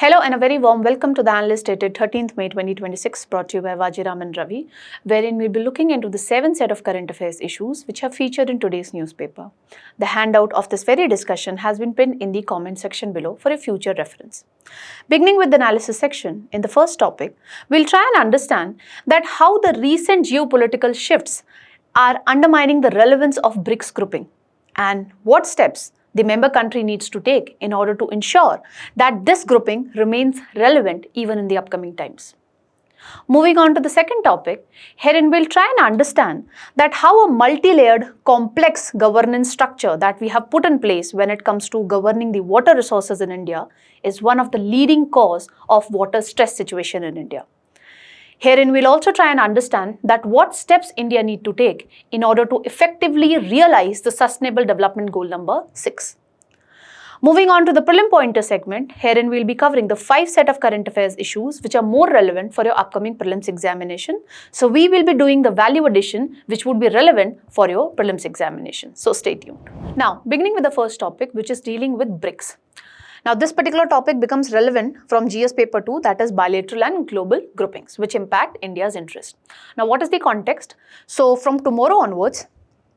Hello and a very warm welcome to the Analyst dated 13th May 2026, brought to you by Vajiram and Ravi, wherein we'll be looking into the 7 set of current affairs issues which are featured in today's newspaper. The handout of this very discussion has been pinned in the comment section below for a future reference. Beginning with the analysis section, in the first topic, we'll try and understand that how the recent geopolitical shifts are undermining the relevance of BRICS grouping and what steps the member country needs to take in order to ensure that this grouping remains relevant even in the upcoming times. Moving on to the second topic, herein we'll try and understand that how a multi-layered, complex governance structure that we have put in place when it comes to governing the water resources in India is one of the leading cause of water stress situation in India. Herein, we'll also try and understand that what steps India need to take in order to effectively realize the Sustainable Development Goal number 6. Moving on to the prelim pointer segment, herein we'll be covering the 5 set of current affairs issues which are more relevant for your upcoming prelims examination. So we will be doing the value addition which would be relevant for your prelims examination. So stay tuned. Now, beginning with the first topic, which is dealing with BRICS. Now, this particular topic becomes relevant from GS paper 2, that is bilateral and global groupings, which impact India's interest. Now, what is the context? So, from tomorrow onwards,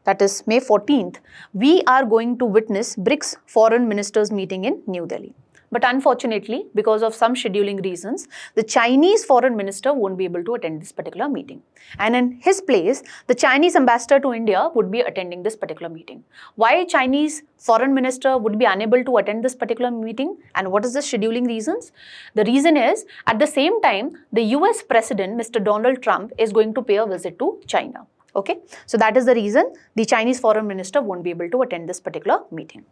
that is May 14th, we are going to witness BRICS foreign ministers meeting in New Delhi. But unfortunately, because of some scheduling reasons, the Chinese foreign minister won't be able to attend this particular meeting. And in his place, the Chinese ambassador to India would be attending this particular meeting. Why Chinese foreign minister would be unable to attend this particular meeting and what is the scheduling reasons? The reason is, at the same time, the US President, Mr. Donald Trump, is going to pay a visit to China. Okay, so that is the reason the Chinese foreign minister won't be able to attend this particular meeting.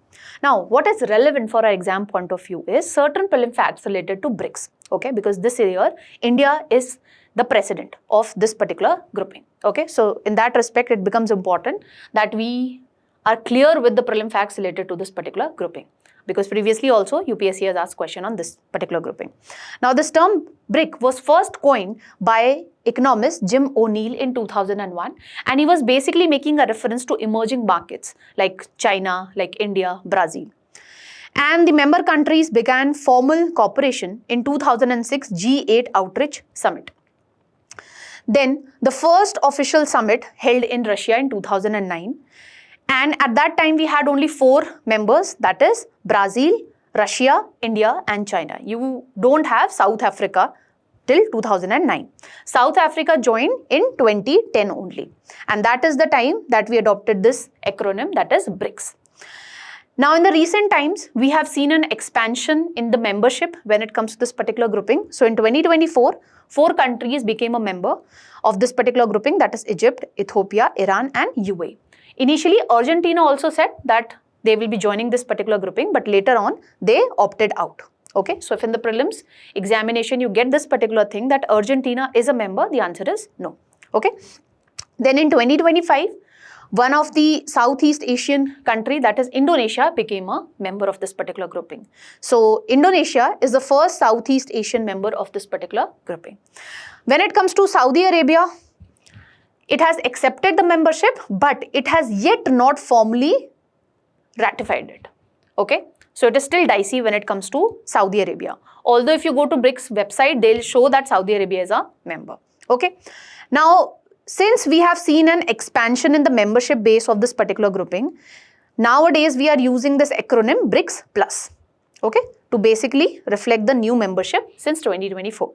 Now, what is relevant for our exam point of view is certain prelim facts related to BRICS. Okay, because this year, India is the president of this particular grouping. Okay, so in that respect, it becomes important that we are clear with the prelim facts related to this particular grouping. Because previously also UPSC has asked question on this particular grouping. Now, this term BRIC was first coined by economist Jim O'Neill in 2001, and he was basically making a reference to emerging markets like China, like India, Brazil. And the member countries began formal cooperation in 2006 G8 Outreach Summit. Then the first official summit held in Russia in 2009. And at that time, we had only 4 members, that is Brazil, Russia, India and China. You don't have South Africa till 2009. South Africa joined in 2010 only. And that is the time that we adopted this acronym, that is BRICS. Now, in the recent times, we have seen an expansion in the membership when it comes to this particular grouping. So, in 2024, 4 countries became a member of this particular grouping, that is Egypt, Ethiopia, Iran and UAE. Initially, Argentina also said that they will be joining this particular grouping, but later on, they opted out. Okay, so if in the prelims examination, you get this particular thing that Argentina is a member, the answer is no. Okay, then in 2025, one of the Southeast Asian country, that is Indonesia, became a member of this particular grouping. So, Indonesia is the first Southeast Asian member of this particular grouping. When it comes to Saudi Arabia, it has accepted the membership, but it has yet not formally ratified it. Okay, so it is still dicey when it comes to Saudi Arabia. Although if you go to BRICS website, they'll show that Saudi Arabia is a member. Okay, now since we have seen an expansion in the membership base of this particular grouping, nowadays we are using this acronym BRICS Plus. Okay, to basically reflect the new membership since 2024.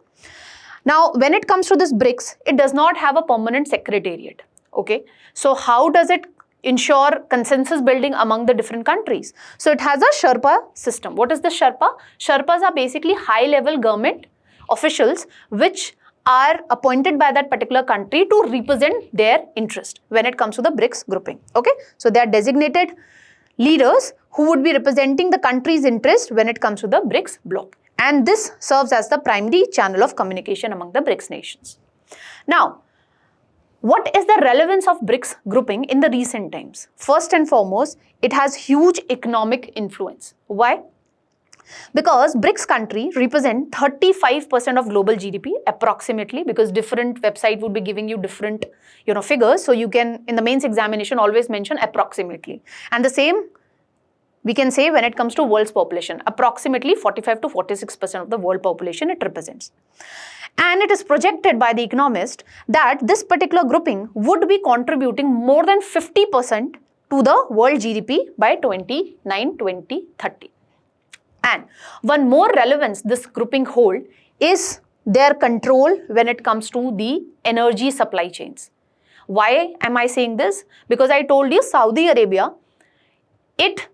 Now, when it comes to this BRICS, it does not have a permanent secretariat. Okay, so how does it ensure consensus building among the different countries? So, it has a Sherpa system. What is the Sherpa? Sherpas are basically high-level government officials which are appointed by that particular country to represent their interest when it comes to the BRICS grouping. Okay, so they are designated leaders who would be representing the country's interest when it comes to the BRICS bloc. And this serves as the primary channel of communication among the BRICS nations. Now, what is the relevance of BRICS grouping in the recent times? First and foremost, it has huge economic influence. Why? Because BRICS countries represent 35% of global GDP approximately, because different website would be giving you different figures. So you can, in the mains examination, always mention approximately. And the same we can say, when it comes to world's population. Approximately 45 to 46% of the world population it represents. And it is projected by the economist that this particular grouping would be contributing more than 50% to the world GDP by 2030. And one more relevance this grouping hold is their control when it comes to the energy supply chains. Why am I saying this? Because I told you Saudi Arabia, it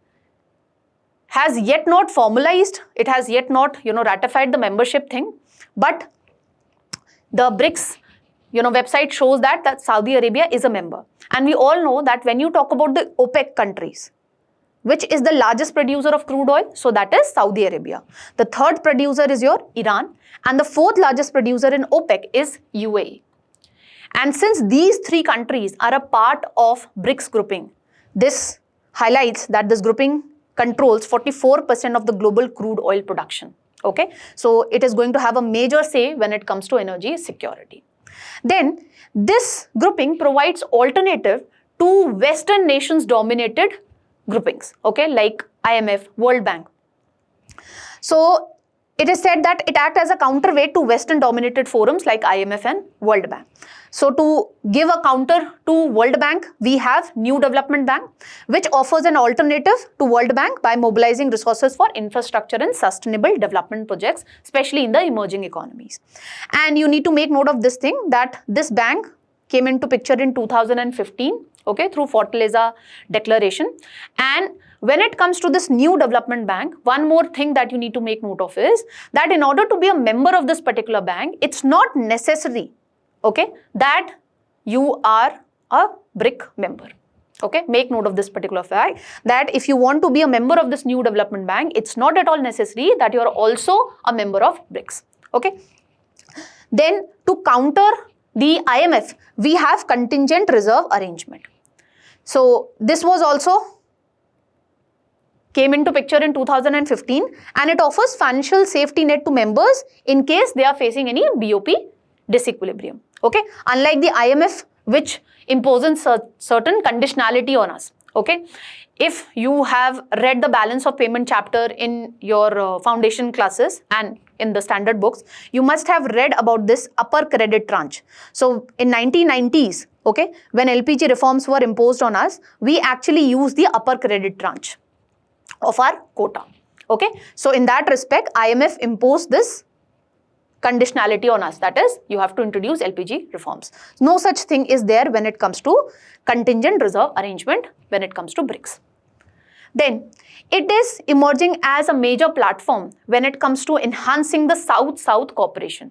has yet not formalized, it has yet not, ratified the membership thing, but the BRICS, website shows that Saudi Arabia is a member. And we all know that when you talk about the OPEC countries, which is the largest producer of crude oil? So that is Saudi Arabia. The third producer is your Iran, and the fourth largest producer in OPEC is UAE. And since these three countries are a part of BRICS grouping, this highlights that this grouping controls 44% of the global crude oil production. Okay, so it is going to have a major say when it comes to energy security. Then this grouping provides alternative to Western nations dominated groupings, okay, like IMF, World Bank. So it is said that it acts as a counterweight to Western dominated forums like IMF and World Bank. So to give a counter to World Bank, we have New Development Bank, which offers an alternative to World Bank by mobilizing resources for infrastructure and sustainable development projects, especially in the emerging economies. And you need to make note of this thing, that this bank came into picture in 2015, okay, through Fortaleza Declaration. And when it comes to this New Development Bank, one more thing that you need to make note of is that in order to be a member of this particular bank, it's not necessary, okay, that you are a BRIC member. Okay, make note of this particular fact, that if you want to be a member of this New Development Bank, it's not at all necessary that you are also a member of BRICS. Okay, then to counter the IMF, we have contingent reserve arrangement. So this was also came into picture in 2015, and it offers financial safety net to members in case they are facing any BOP disequilibrium. Okay, unlike the IMF, which imposes certain conditionality on us. Okay, if you have read the balance of payment chapter in your foundation classes and in the standard books, you must have read about this upper credit tranche. So in 1990s, okay, when LPG reforms were imposed on us, we actually used the upper credit tranche of our quota. Okay, so in that respect, IMF imposed this conditionality on us, that is, you have to introduce LPG reforms. No such thing is there when it comes to contingent reserve arrangement when it comes to BRICS. Then it is emerging as a major platform when it comes to enhancing the South-South cooperation.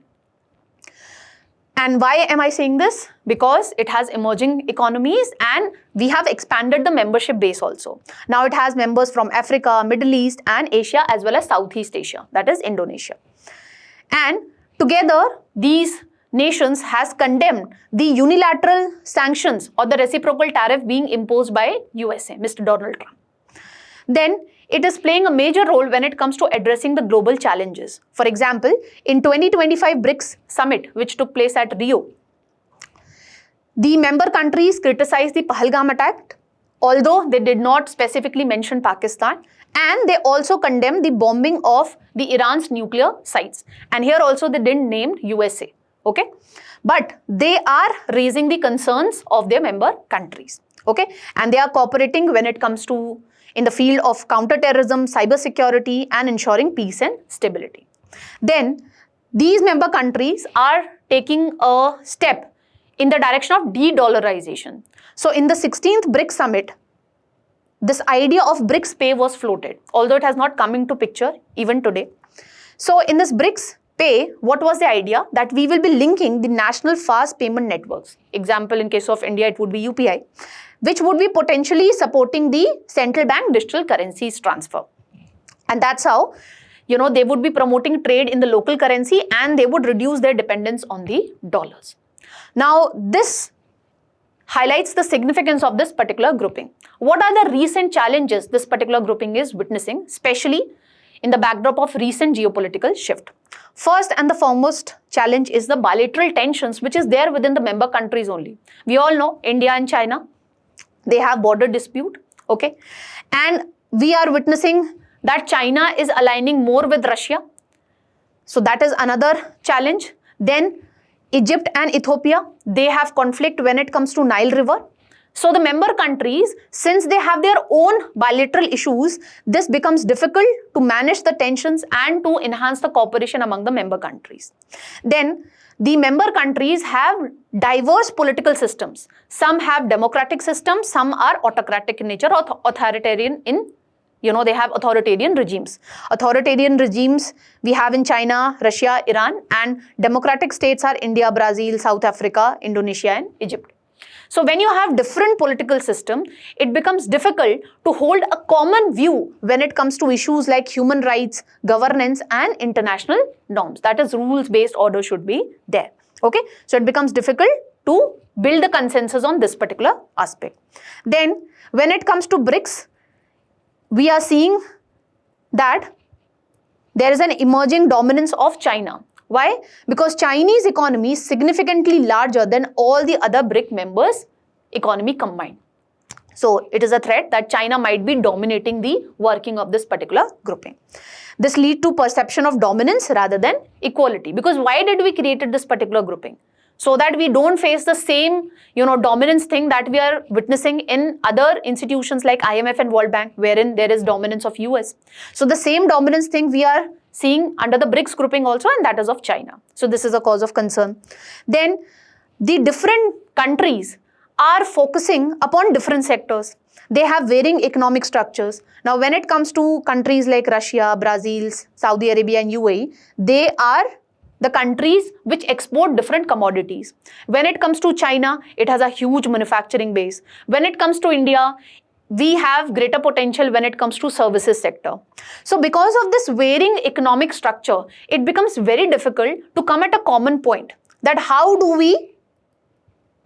And why am I saying this? Because it has emerging economies and we have expanded the membership base also. Now it has members from Africa, Middle East and Asia as well as Southeast Asia, that is Indonesia. And together these nations has condemned the unilateral sanctions or the reciprocal tariff being imposed by USA, Mr. Donald Trump. Then it is playing a major role when it comes to addressing the global challenges. For example, in 2025 BRICS summit, which took place at Rio, the member countries criticized the Pahalgam attack, although they did not specifically mention Pakistan, and they also condemned the bombing of the Iran's nuclear sites. And here also they didn't name USA, okay? But they are raising the concerns of their member countries, okay? And they are cooperating when it comes to in the field of counterterrorism, cybersecurity, and ensuring peace and stability. Then, these member countries are taking a step in the direction of de-dollarization. So, in the 16th BRICS summit, this idea of BRICS Pay was floated, although it has not come into picture even today. So, in this BRICS Pay, what was the idea? That we will be linking the national fast payment networks. Example, in case of India, it would be UPI, which would be potentially supporting the central bank digital currencies transfer. And that's how, they would be promoting trade in the local currency and they would reduce their dependence on the dollars. Now, this highlights the significance of this particular grouping. What are the recent challenges this particular grouping is witnessing, especially in the backdrop of recent geopolitical shift? First and the foremost challenge is the bilateral tensions, which is there within the member countries only. We all know India and China, they have border dispute, okay? And we are witnessing that China is aligning more with Russia. So that is another challenge. Then Egypt and Ethiopia, they have conflict when it comes to Nile River. So the member countries, since they have their own bilateral issues, this becomes difficult to manage the tensions and to enhance the cooperation among the member countries. Then the member countries have diverse political systems. Some have democratic systems, some are autocratic in nature or authoritarian in, they have authoritarian regimes. Authoritarian regimes we have in China, Russia, Iran, and democratic states are India, Brazil, South Africa, Indonesia, and Egypt. So when you have different political system, it becomes difficult to hold a common view when it comes to issues like human rights, governance, and international norms. That is, rules-based order should be there. Okay, so it becomes difficult to build a consensus on this particular aspect. Then when it comes to BRICS, we are seeing that there is an emerging dominance of China. Why? Because Chinese economy is significantly larger than all the other BRIC members' economy combined. So it is a threat that China might be dominating the working of this particular grouping. This leads to perception of dominance rather than equality. Because why did we create this particular grouping? So that we don't face the same, dominance thing that we are witnessing in other institutions like IMF and World Bank, wherein there is dominance of US. So the same dominance thing we are seeing under the BRICS grouping also, and that is of China. So this is a cause of concern. Then the different countries are focusing upon different sectors. They have varying economic structures. Now, when it comes to countries like Russia, Brazil, Saudi Arabia, and UAE, they are the countries which export different commodities. When it comes to China, it has a huge manufacturing base. When it comes to India, we have greater potential when it comes to services sector. So because of this varying economic structure, it becomes very difficult to come at a common point that how do we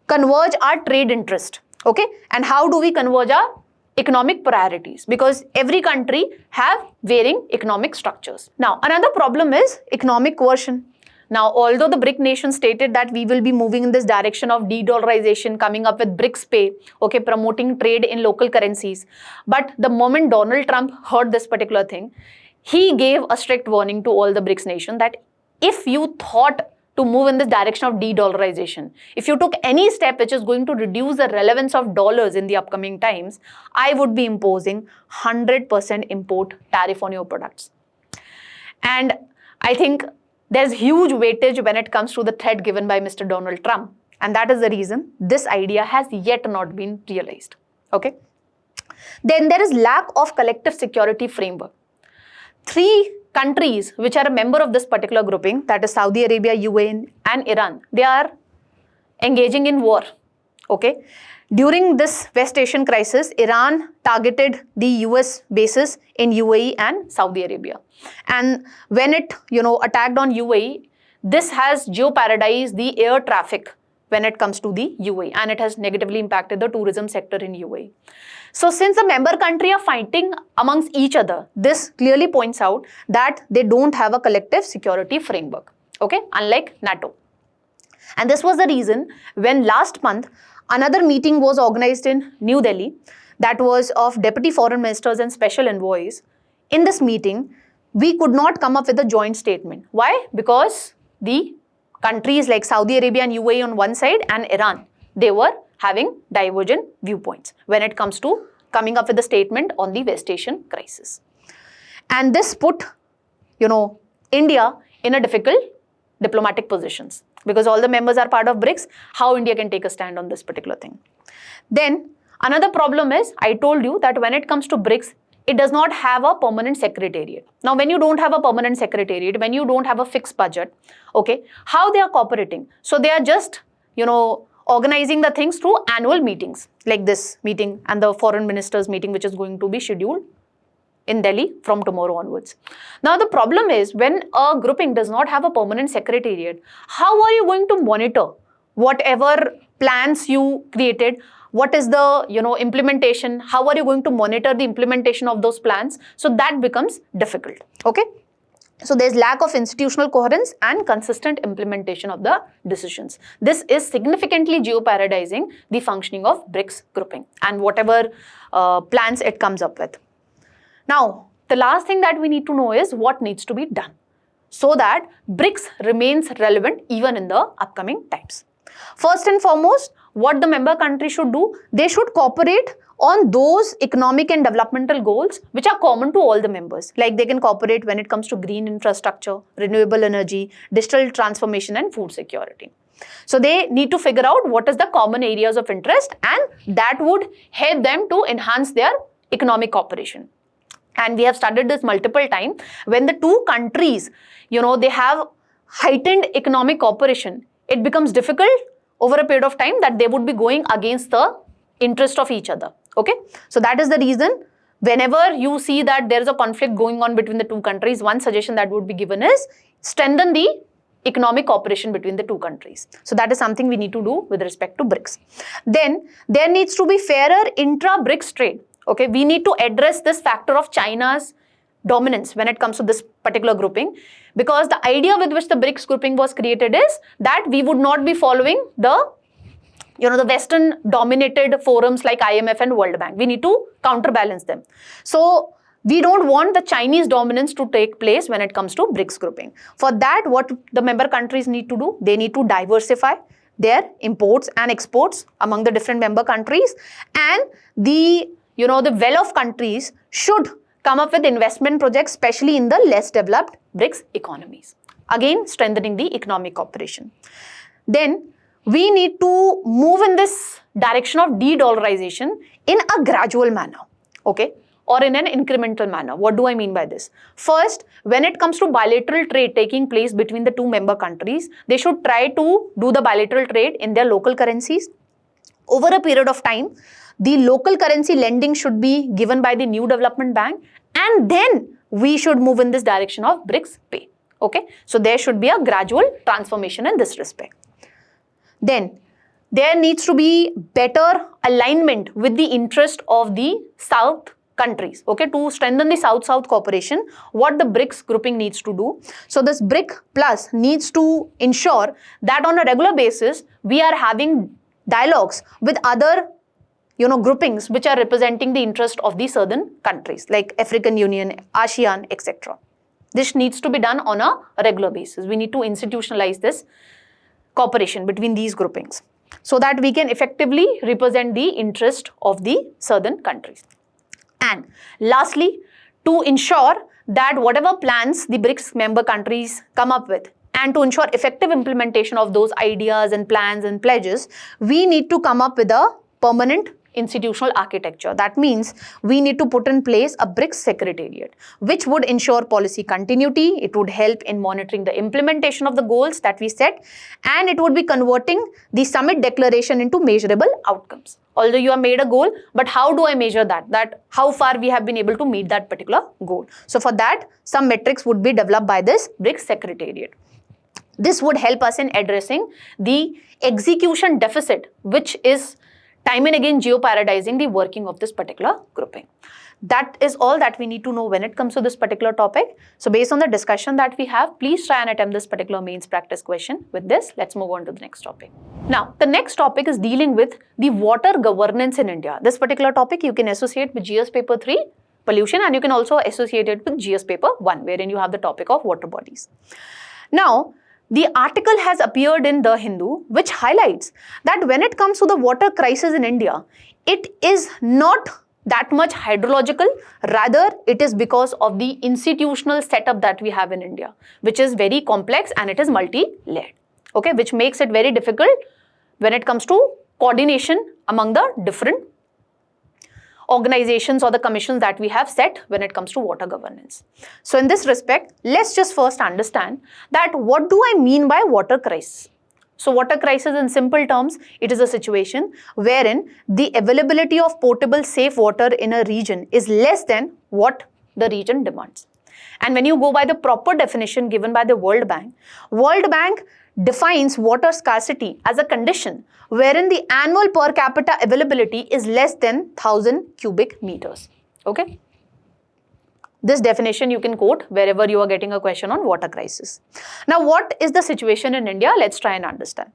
converge our trade interest, okay? And how do we converge our economic priorities? Because every country have varying economic structures. Now, another problem is economic coercion. Now, although the BRIC nations stated that we will be moving in this direction of de-dollarization, coming up with BRICS Pay, okay, promoting trade in local currencies. But the moment Donald Trump heard this particular thing, he gave a strict warning to all the BRICS nations that if you thought to move in this direction of de-dollarization, if you took any step which is going to reduce the relevance of dollars in the upcoming times, I would be imposing 100% import tariff on your products. And I think there's huge weightage when it comes to the threat given by Mr. Donald Trump. And that is the reason this idea has yet not been realized. Okay. Then there is lack of collective security framework. 3 countries which are a member of this particular grouping, that is Saudi Arabia, UAE, and Iran, they are engaging in war. Okay. During this West Asian crisis, Iran targeted the US bases in UAE and Saudi Arabia. And when it, attacked on UAE, this has jeopardized the air traffic when it comes to the UAE, and it has negatively impacted the tourism sector in UAE. So since the member countries are fighting amongst each other, this clearly points out that they don't have a collective security framework, okay, unlike NATO. And this was the reason when last month, another meeting was organized in New Delhi that was of deputy foreign ministers and special envoys. In this meeting, we could not come up with a joint statement. Why? Because the countries like Saudi Arabia and UAE on one side and Iran, they were having divergent viewpoints when it comes to coming up with a statement on the West Asian crisis. And this put, India in a difficult diplomatic positions. Because all the members are part of BRICS, how India can take a stand on this particular thing. Then another problem is, I told you that when it comes to BRICS, it does not have a permanent secretariat. Now, when you don't have a permanent secretariat, when you don't have a fixed budget, okay, how they are cooperating? So they are just, organizing the things through annual meetings, like this meeting and the foreign ministers meeting, which is going to be scheduled in Delhi from tomorrow onwards. Now, the problem is when a grouping does not have a permanent secretariat, how are you going to monitor whatever plans you created? What is the, implementation? How are you going to monitor the implementation of those plans? So that becomes difficult, okay? So there's lack of institutional coherence and consistent implementation of the decisions. This is significantly jeopardizing the functioning of BRICS grouping and whatever plans it comes up with. Now, the last thing that we need to know is what needs to be done so that BRICS remains relevant even in the upcoming times. First and foremost, what the member countries should do, they should cooperate on those economic and developmental goals which are common to all the members. Like they can cooperate when it comes to green infrastructure, renewable energy, digital transformation and food security. So they need to figure out what is the common areas of interest, and that would help them to enhance their economic cooperation. And we have studied this multiple times. When the two countries, they have heightened economic cooperation, it becomes difficult over a period of time that they would be going against the interest of each other. Okay, so that is the reason whenever you see that there is a conflict going on between the two countries, one suggestion that would be given is strengthen the economic cooperation between the two countries. So that is something we need to do with respect to BRICS. Then there needs to be fairer intra-BRICS trade. Okay, we need to address this factor of China's dominance when it comes to this particular grouping, because the idea with which the BRICS grouping was created is that we would not be following the Western dominated forums like IMF and World Bank. We need to counterbalance them. So we don't want the Chinese dominance to take place when it comes to BRICS grouping. For that, what the member countries need to do, they need to diversify their imports and exports among the different member countries, and the well-off countries should come up with investment projects, especially in the less developed BRICS economies. Again, strengthening the economic cooperation. Then we need to move in this direction of de-dollarization in a gradual manner, okay, or in an incremental manner. What do I mean by this? First, when it comes to bilateral trade taking place between the two member countries, they should try to do the bilateral trade in their local currencies. Over a period of time, the local currency lending should be given by the new development bank, and then we should move in this direction of BRICS pay. Okay, so there should be a gradual transformation in this respect. Then there needs to be better alignment with the interest of the South countries, okay, to strengthen the South-South cooperation, what the BRICS grouping needs to do. So this BRIC Plus needs to ensure that on a regular basis, we are having dialogues with other groupings which are representing the interest of the southern countries like African Union, ASEAN, etc. This needs to be done on a regular basis. We need to institutionalize this cooperation between these groupings so that we can effectively represent the interest of the southern countries. And lastly, to ensure that whatever plans the BRICS member countries come up with, and to ensure effective implementation of those ideas and plans and pledges, we need to come up with a permanent institutional architecture. That means we need to put in place a BRICS secretariat, which would ensure policy continuity, it would help in monitoring the implementation of the goals that we set, and it would be converting the summit declaration into measurable outcomes. Although you have made a goal, but how do I measure that? That how far we have been able to meet that particular goal. So for that, some metrics would be developed by this BRICS secretariat. This would help us in addressing the execution deficit, which is time and again jeopardizing the working of this particular grouping. That is all that we need to know when it comes to this particular topic. So based on the discussion that we have, please try and attempt this particular mains practice question. With this, let's move on to the next topic. Now, the next topic is dealing with the water governance in India. This particular topic you can associate with GS paper 3, pollution, and you can also associate it with GS paper 1, wherein you have the topic of water bodies. Now, the article has appeared in The Hindu, which highlights that when it comes to the water crisis in India, it is not that much hydrological, rather it is because of the institutional setup that we have in India, which is very complex and it is multi-layered, okay, which makes it very difficult when it comes to coordination among the different organizations or the commissions that we have set when it comes to water governance. So in this respect, let's just first understand that what do I mean by water crisis. So water crisis in simple terms, it is a situation wherein the availability of potable safe water in a region is less than what the region demands. And when you go by the proper definition given by the World Bank defines water scarcity as a condition wherein the annual per capita availability is less than 1000 cubic meters. Okay. This definition you can quote wherever you are getting a question on water crisis. Now, what is the situation in India? Let's try and understand.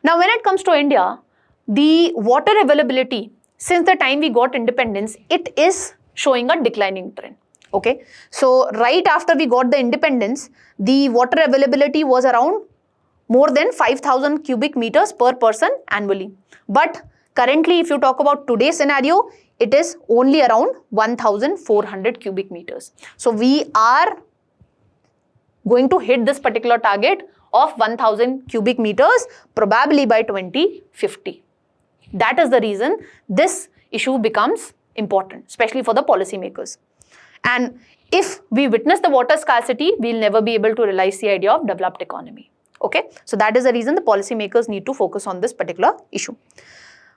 Now, when it comes to India, the water availability, since the time we got independence, it is showing a declining trend. Okay, so right after we got the independence, the water availability was around more than 5,000 cubic meters per person annually. But currently, if you talk about today's scenario, it is only around 1,400 cubic meters. So we are going to hit this particular target of 1,000 cubic meters probably by 2050. That is the reason this issue becomes important, especially for the policymakers. And if we witness the water scarcity, we'll never be able to realize the idea of developed economy. Okay, so that is the reason the policymakers need to focus on this particular issue.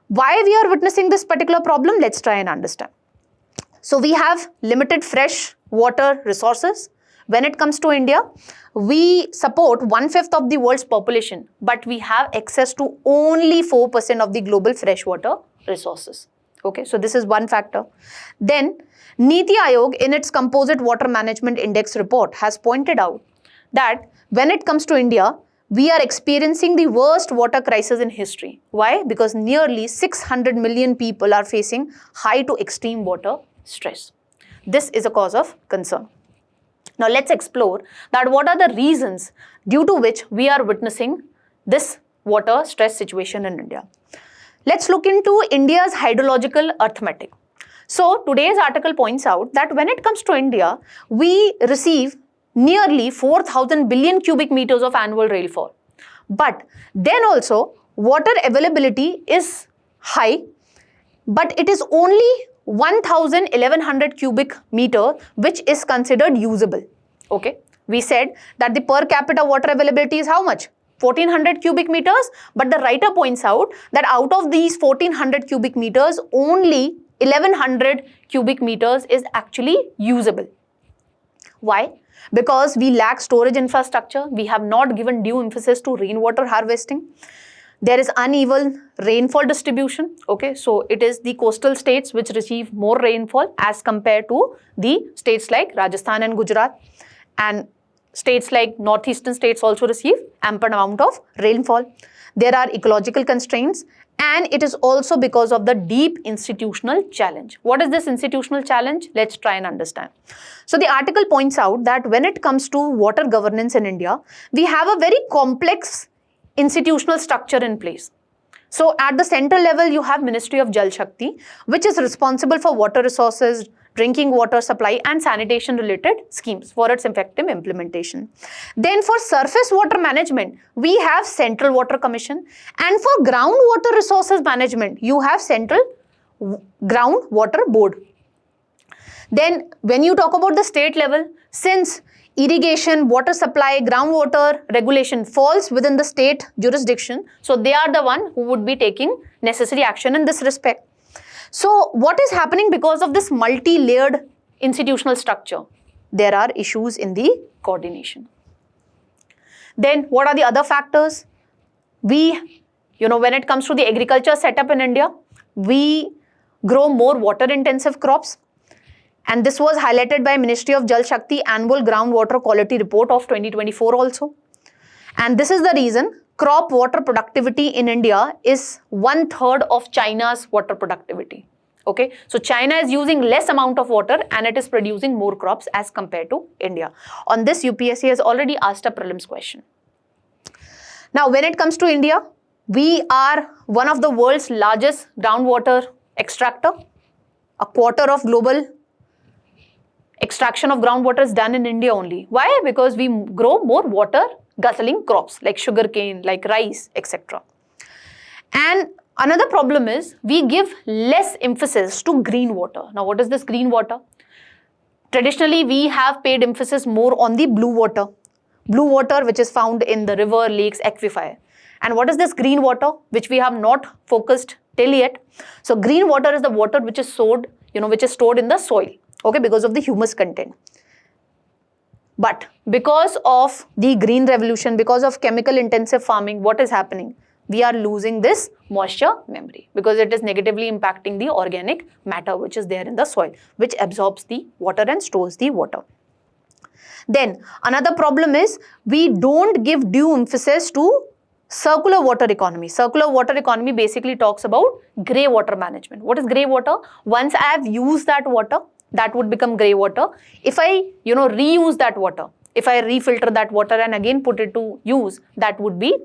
Why we are witnessing this particular problem? Let's try and understand. So we have limited fresh water resources. When it comes to India, we support 1/5 of the world's population, but we have access to only 4% of the global freshwater resources. Okay, so this is one factor. Then Niti Aayog in its Composite Water Management Index report has pointed out that when it comes to India, we are experiencing the worst water crisis in history. Why? Because nearly 600 million people are facing high to extreme water stress. This is a cause of concern. Now let's explore that what are the reasons due to which we are witnessing this water stress situation in India. Let's look into India's hydrological arithmetic. So today's article points out that when it comes to India, we receive nearly 4,000 billion cubic meters of annual rainfall. But then also water availability is high, but it is only 1,100 cubic meter which is considered usable. Okay, we said that the per capita water availability is how much? 1,400 cubic meters, but the writer points out that out of these 1,400 cubic meters, only 1,100 cubic meters is actually usable. Why? Because we lack storage infrastructure, we have not given due emphasis to rainwater harvesting. There is uneven rainfall distribution. Okay, so it is the coastal states which receive more rainfall as compared to the states like Rajasthan and Gujarat, and states like northeastern states also receive ample amount of rainfall. There are ecological constraints, and it is also because of the deep institutional challenge. What is this institutional challenge? Let's try and understand. So the article points out that when it comes to water governance in India, we have a very complex institutional structure in place. So at the central level, you have Ministry of Jal Shakti, which is responsible for water resources, drinking water supply and sanitation related schemes for its effective implementation. Then for surface water management, we have Central Water Commission, and for groundwater resources management, you have Central Groundwater Board. Then when you talk about the state level, since irrigation, water supply, groundwater regulation falls within the state jurisdiction, so they are the one who would be taking necessary action in this respect. So what is happening because of this multi-layered institutional structure? There are issues in the coordination. Then what are the other factors? When it comes to the agriculture setup in India, we grow more water intensive crops. And this was highlighted by Ministry of Jal Shakti Annual Groundwater Quality Report of 2024 also. And this is the reason crop water productivity in India is 1/3 of China's water productivity. Okay, so China is using less amount of water and it is producing more crops as compared to India. On this, UPSC has already asked a prelims question. Now, when it comes to India, we are one of the world's largest groundwater extractor. 1/4 of global extraction of groundwater is done in India only. Why? Because we grow more water guzzling crops like sugarcane, like rice, etc. And another problem is we give less emphasis to green water. Now, what is this green water? Traditionally, we have paid emphasis more on the blue water. Blue water which is found in the river, lakes, aquifer. And what is this green water which we have not focused till yet? So green water is the water which is stored, which is stored in the soil, okay, because of the humus content. But because of the green revolution, because of chemical intensive farming, what is happening? We are losing this moisture memory because it is negatively impacting the organic matter which is there in the soil, which absorbs the water and stores the water. Then another problem is we don't give due emphasis to circular water economy. Circular water economy basically talks about grey water management. What is grey water? Once I have used that water, that would become grey water. If I, reuse that water, if I refilter that water and again put it to use, that would be,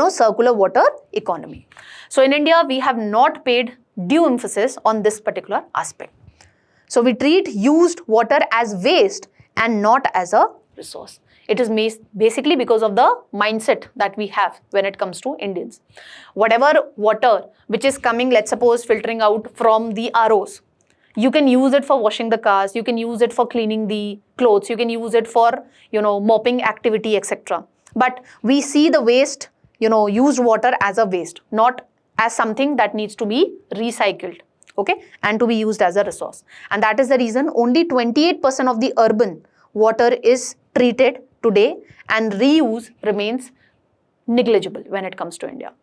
circular water economy. So in India, we have not paid due emphasis on this particular aspect. So we treat used water as waste and not as a resource. It is basically because of the mindset that we have when it comes to Indians. Whatever water which is coming, let's suppose filtering out from the ROs, you can use it for washing the cars, you can use it for cleaning the clothes, you can use it for, mopping activity, etc. But we see the waste, used water as a waste, not as something that needs to be recycled, okay, and to be used as a resource. And that is the reason only 28% of the urban water is treated today and reuse remains negligible when it comes to India.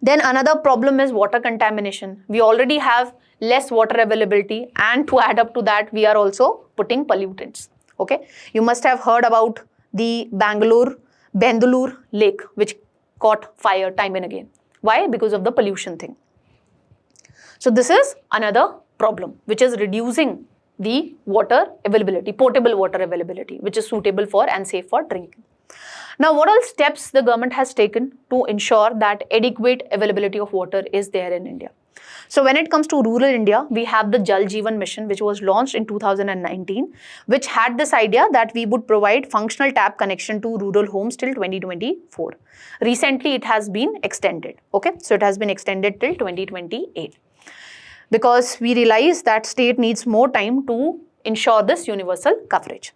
Then another problem is water contamination. We already have less water availability, and to add up to that, we are also putting pollutants. Okay, you must have heard about the Bengaluru lake, which caught fire time and again. Why? Because of the pollution thing. So this is another problem which is reducing the water availability, potable water availability, which is suitable for and safe for drinking. Now, what all steps the government has taken to ensure that adequate availability of water is there in India? So when it comes to rural India, we have the Jal Jeevan mission, which was launched in 2019, which had this idea that we would provide functional tap connection to rural homes till 2024. Recently, it has been extended. Okay, so it has been extended till 2028. Because we realize that state needs more time to ensure this universal coverage.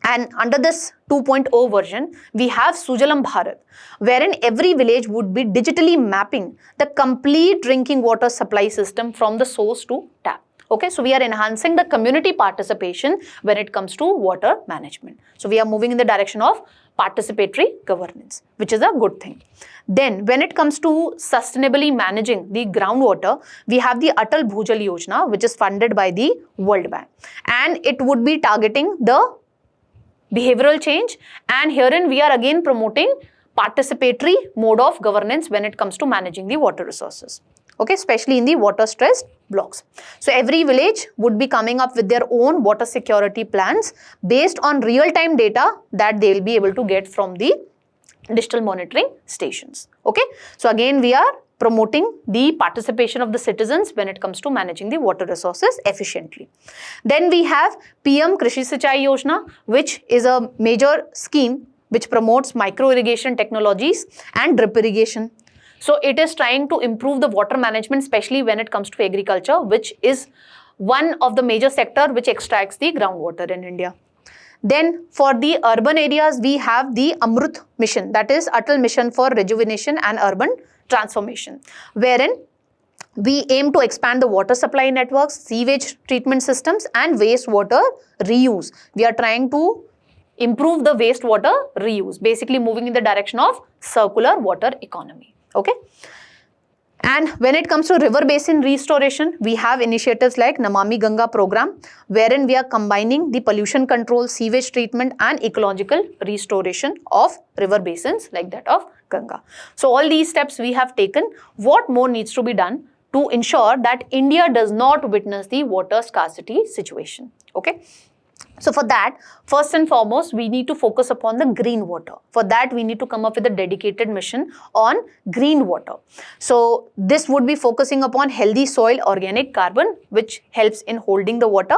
And under this 2.0 version, we have Sujalam Bharat, wherein every village would be digitally mapping the complete drinking water supply system from the source to tap. Okay, so we are enhancing the community participation when it comes to water management. So we are moving in the direction of participatory governance, which is a good thing. Then when it comes to sustainably managing the groundwater, we have the Atal Bhujal Yojana, which is funded by the World Bank. And it would be targeting the behavioral change, and herein we are again promoting participatory mode of governance when it comes to managing the water resources. Okay, especially in the water stressed blocks. So every village would be coming up with their own water security plans based on real-time data that they will be able to get from the digital monitoring stations. Okay, so again we are promoting the participation of the citizens when it comes to managing the water resources efficiently. Then we have PM Krishi Sinchai Yojana, which is a major scheme which promotes micro irrigation technologies and drip irrigation. So it is trying to improve the water management, especially when it comes to agriculture, which is one of the major sector which extracts the groundwater in India. Then for the urban areas, we have the Amrut mission, that is Atal Mission for Rejuvenation and Urban Transformation, wherein we aim to expand the water supply networks, sewage treatment systems and wastewater reuse. We are trying to improve the wastewater reuse, basically moving in the direction of circular water economy. Okay. And when it comes to river basin restoration, we have initiatives like Namami Ganga program, wherein we are combining the pollution control, sewage treatment and ecological restoration of river basins like that of Ganga. So all these steps we have taken. What more needs to be done to ensure that India does not witness the water scarcity situation? Okay. So for that, first and foremost, we need to focus upon the green water. For that, we need to come up with a dedicated mission on green water. So this would be focusing upon healthy soil organic carbon, which helps in holding the water.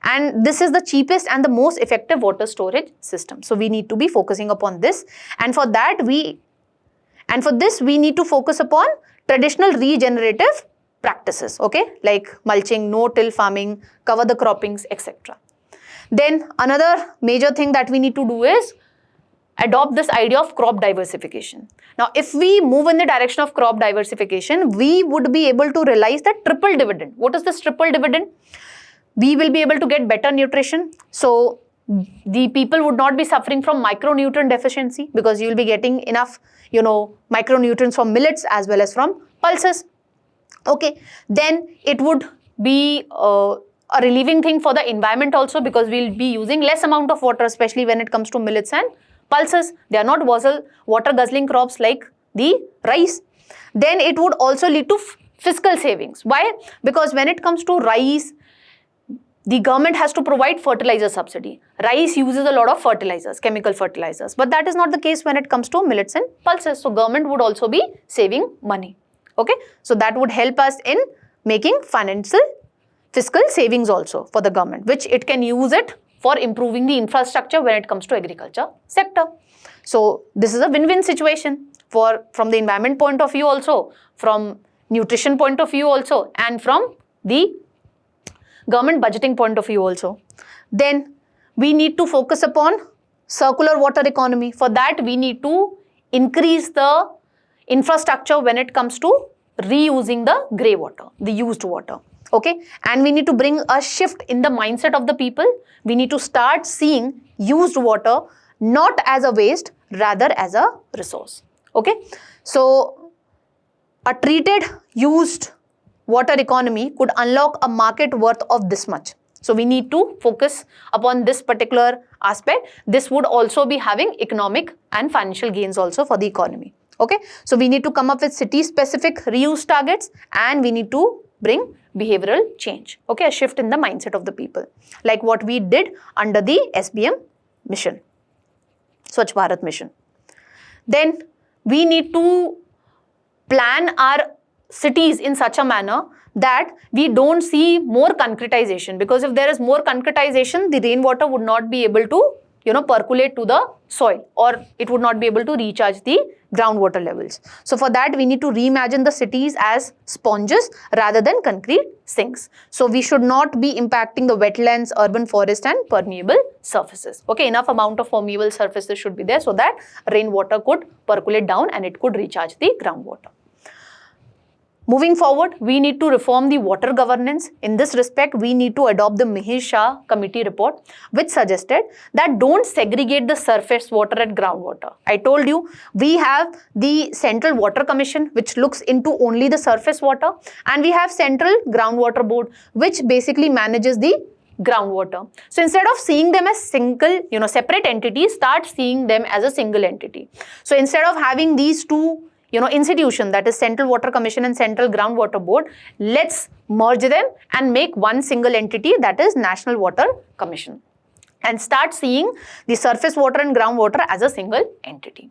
And this is the cheapest and the most effective water storage system. So we need to be focusing upon this. And for this, we need to focus upon traditional regenerative practices, okay, like mulching, no-till farming, cover the croppings, etc. Then another major thing that we need to do is adopt this idea of crop diversification. Now, if we move in the direction of crop diversification, we would be able to realize the triple dividend. What is this triple dividend? We will be able to get better nutrition. So the people would not be suffering from micronutrient deficiency because you will be getting enough, micronutrients from millets as well as from pulses. Okay, then it would be a relieving thing for the environment also, because we'll be using less amount of water, especially when it comes to millets and pulses. They are not water guzzling crops like the rice. Then it would also lead to fiscal savings. Why? Because when it comes to rice, the government has to provide fertilizer subsidy. Rice uses a lot of fertilizers, chemical fertilizers, but that is not the case when it comes to millets and pulses. So government would also be saving money. Okay, so that would help us in making fiscal savings also for the government, which it can use it for improving the infrastructure when it comes to agriculture sector. So this is a win-win situation from the environment point of view also, from nutrition point of view also, and from the government budgeting point of view also. Then we need to focus upon circular water economy. For that, we need to increase the infrastructure when it comes to reusing the grey water, the used water. Okay, and we need to bring a shift in the mindset of the people. We need to start seeing used water not as a waste, rather as a resource. Okay, so a treated used water economy could unlock a market worth of this much. So we need to focus upon this particular aspect. This would also be having economic and financial gains also for the economy. Okay, so we need to come up with city-specific reuse targets, and we need to bring behavioral change. Okay, a shift in the mindset of the people, like what we did under the SBM mission, Swachh Bharat mission. Then we need to plan our cities in such a manner that we don't see more concretization, because if there is more concretization, the rainwater would not be able to percolate to the soil, or it would not be able to recharge the groundwater levels. So for that, we need to reimagine the cities as sponges rather than concrete sinks. So we should not be impacting the wetlands, urban forest and permeable surfaces. Okay, enough amount of permeable surfaces should be there so that rainwater could percolate down and it could recharge the groundwater. Moving forward, we need to reform the water governance. In this respect, we need to adopt the Mihir Shah committee report, which suggested that don't segregate the surface water and groundwater. I told you, we have the Central Water Commission, which looks into only the surface water, and we have Central Groundwater Board, which basically manages the groundwater. So instead of seeing them as single, separate entities, start seeing them as a single entity. So instead of having these two institution, that is Central Water Commission and Central Groundwater Board, let's merge them and make one single entity, that is National Water Commission, and start seeing the surface water and groundwater as a single entity.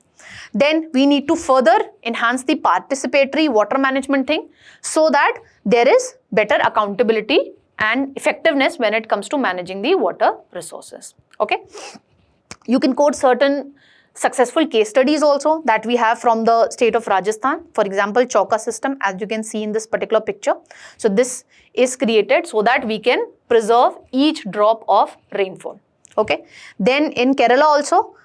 Then we need to further enhance the participatory water management thing so that there is better accountability and effectiveness when it comes to managing the water resources. Okay, you can quote certain successful case studies also that we have from the state of Rajasthan. For example, Chauka system, as you can see in this particular picture. So this is created so that we can preserve each drop of rainfall. Okay. Then in Kerala also,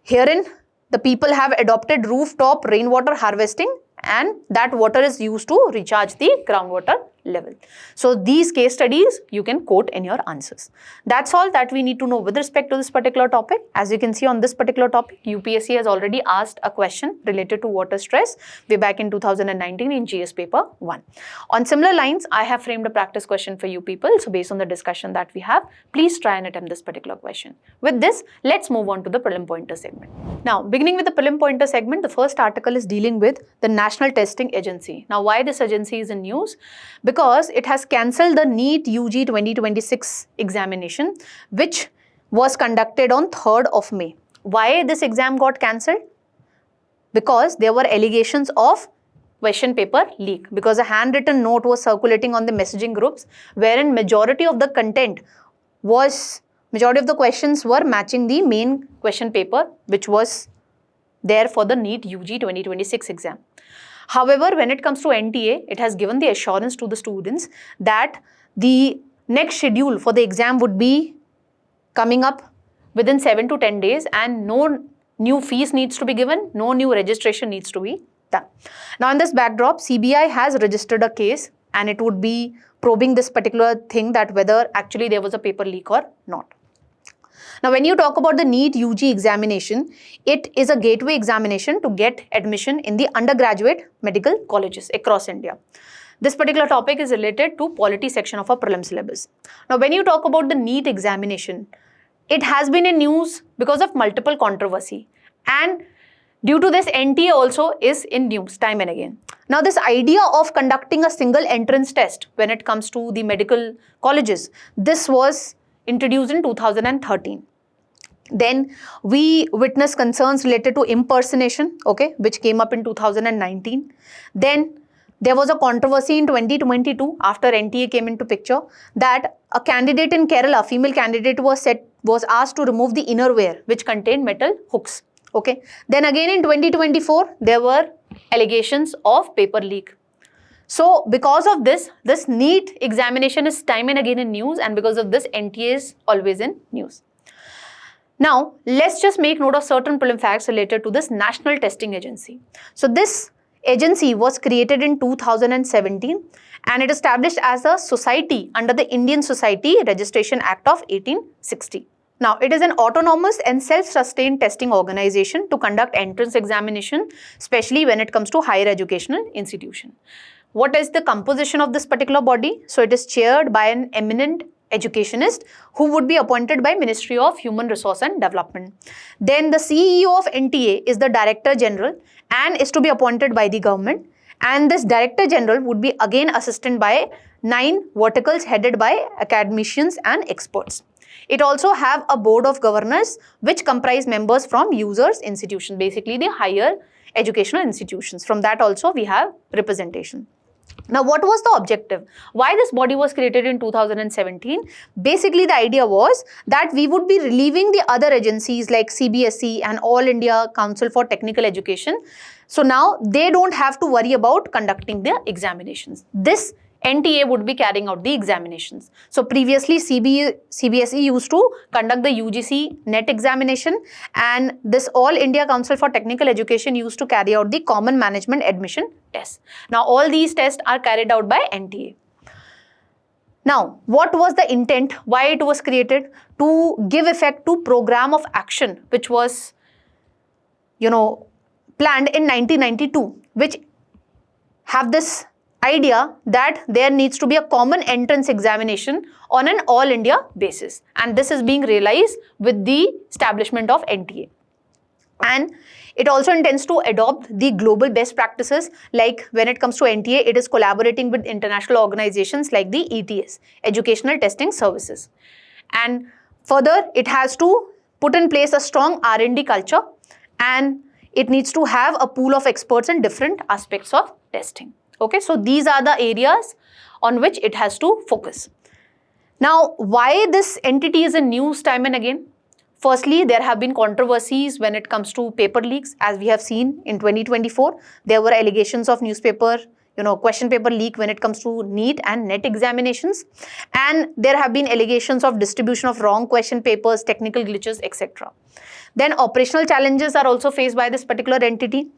herein the people have adopted rooftop rainwater harvesting, and that water is used to recharge the groundwater level. So these case studies you can quote in your answers. That's all that we need to know with respect to this particular topic. As you can see on this particular topic, UPSC has already asked a question related to water stress way back in 2019 in GS paper 1. On similar lines, I have framed a practice question for you people. So based on the discussion that we have, please try and attempt this particular question. With this, let's move on to the prelim pointer segment. Now, beginning with the prelim pointer segment, the first article is dealing with the National Testing Agency. Now, why this agency is in news? Because it has cancelled the NEET UG 2026 examination, which was conducted on 3rd of May. Why this exam got cancelled? Because there were allegations of question paper leak, because a handwritten note was circulating on the messaging groups wherein majority of the questions were matching the main question paper which was there for the NEET UG 2026 exam. However, when it comes to NTA, it has given the assurance to the students that the next schedule for the exam would be coming up within 7 to 10 days and no new fees needs to be given, no new registration needs to be done. Now, in this backdrop, CBI has registered a case and it would be probing this particular thing, that whether actually there was a paper leak or not. Now, when you talk about the NEET UG examination, it is a gateway examination to get admission in the undergraduate medical colleges across India. This particular topic is related to polity section of our prelim syllabus. Now, when you talk about the NEET examination, it has been in news because of multiple controversy, and due to this NTA also is in news time and again. Now this idea of conducting a single entrance test when it comes to the medical colleges, this was introduced in 2013. Then we witnessed concerns related to impersonation, okay, which came up in 2019. Then there was a controversy in 2022 after NTA came into picture that a candidate in Kerala, female candidate, was asked to remove the innerwear which contained metal hooks. Okay. Then again in 2024 there were allegations of paper leak. So because of this NEET examination is time and again in news, and because of this NTA is always in news. Now, let's just make note of certain prelim facts related to this National Testing Agency. So, this agency was created in 2017 and it established as a society under the Indian Society Registration Act of 1860. Now, it is an autonomous and self-sustained testing organization to conduct entrance examination, especially when it comes to higher educational institution. What is the composition of this particular body? So, it is chaired by an eminent educationist who would be appointed by Ministry of Human Resource and Development. Then the CEO of NTA is the Director General and is to be appointed by the government, and this Director General would be again assisted by 9 verticals headed by academicians and experts. It also have a board of governors which comprise members from users institutions, basically the higher educational institutions. From that also we have representation. Now, what was the objective? Why this body was created in 2017? Basically, the idea was that we would be relieving the other agencies like CBSE and All India Council for Technical Education. So now they don't have to worry about conducting their examinations. This NTA would be carrying out the examinations. So previously CBSE used to conduct the UGC NET examination, and this All India Council for Technical Education used to carry out the Common Management Admission test. Now all these tests are carried out by NTA. Now what was the intent? Why it was created? To give effect to program of action which was planned in 1992, which have this idea that there needs to be a common entrance examination on an all India basis, and this is being realized with the establishment of NTA. And it also intends to adopt the global best practices, like when it comes to NTA, it is collaborating with international organizations like the ETS, Educational Testing Services. And further, it has to put in place a strong R&D culture, and it needs to have a pool of experts in different aspects of testing. Okay, so these are the areas on which it has to focus. Now, why this entity is in news time and again? Firstly, there have been controversies when it comes to paper leaks, as we have seen in 2024. There were allegations of newspaper, question paper leak when it comes to NEET and NET examinations. And there have been allegations of distribution of wrong question papers, technical glitches, etc. Then operational challenges are also faced by this particular entity.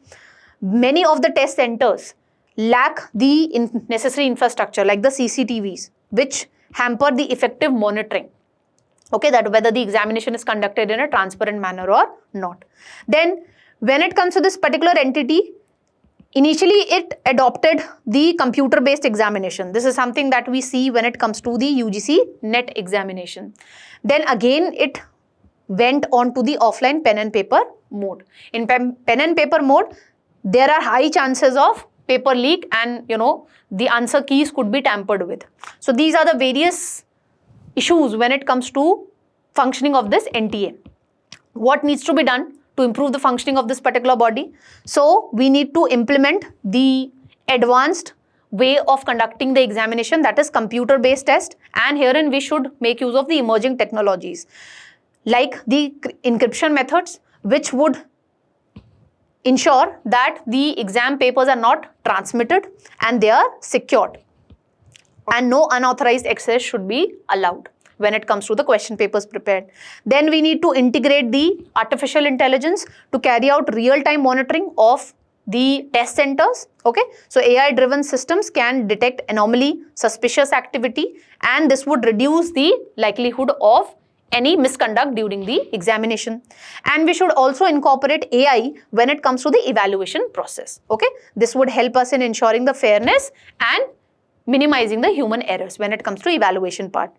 Many of the test centers lack the necessary infrastructure like the CCTVs, which hamper the effective monitoring, okay, that whether the examination is conducted in a transparent manner or not. Then when it comes to this particular entity, initially it adopted the computer-based examination. This is something that we see when it comes to the UGC NET examination. Then again it went on to the offline pen and paper mode. In pen and paper mode, there are high chances of paper leak, and the answer keys could be tampered with. So these are the various issues when it comes to functioning of this NTA. What needs to be done to improve the functioning of this particular body? So we need to implement the advanced way of conducting the examination, that is computer-based test, and herein we should make use of the emerging technologies like the encryption methods, which would ensure that the exam papers are not transmitted and they are secured, and no unauthorized access should be allowed when it comes to the question papers prepared. Then we need to integrate the artificial intelligence to carry out real-time monitoring of the test centers. Okay, so AI-driven systems can detect anomaly, suspicious activity, and this would reduce the likelihood of any misconduct during the examination. And we should also incorporate AI when it comes to the evaluation process. Okay, this would help us in ensuring the fairness and minimizing the human errors when it comes to evaluation part.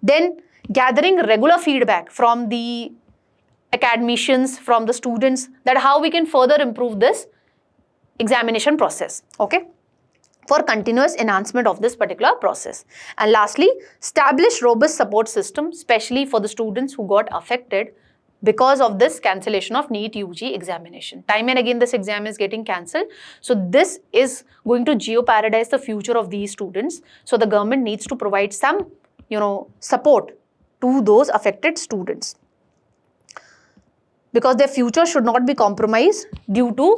Then gathering regular feedback from the academicians, from the students, that how we can further improve this examination process, okay, for continuous enhancement of this particular process. And lastly, establish robust support system, especially for the students who got affected because of this cancellation of NEET UG examination. Time and again this exam is getting cancelled. So this is going to jeopardize the future of these students. So the government needs to provide some, support to those affected students, because their future should not be compromised due to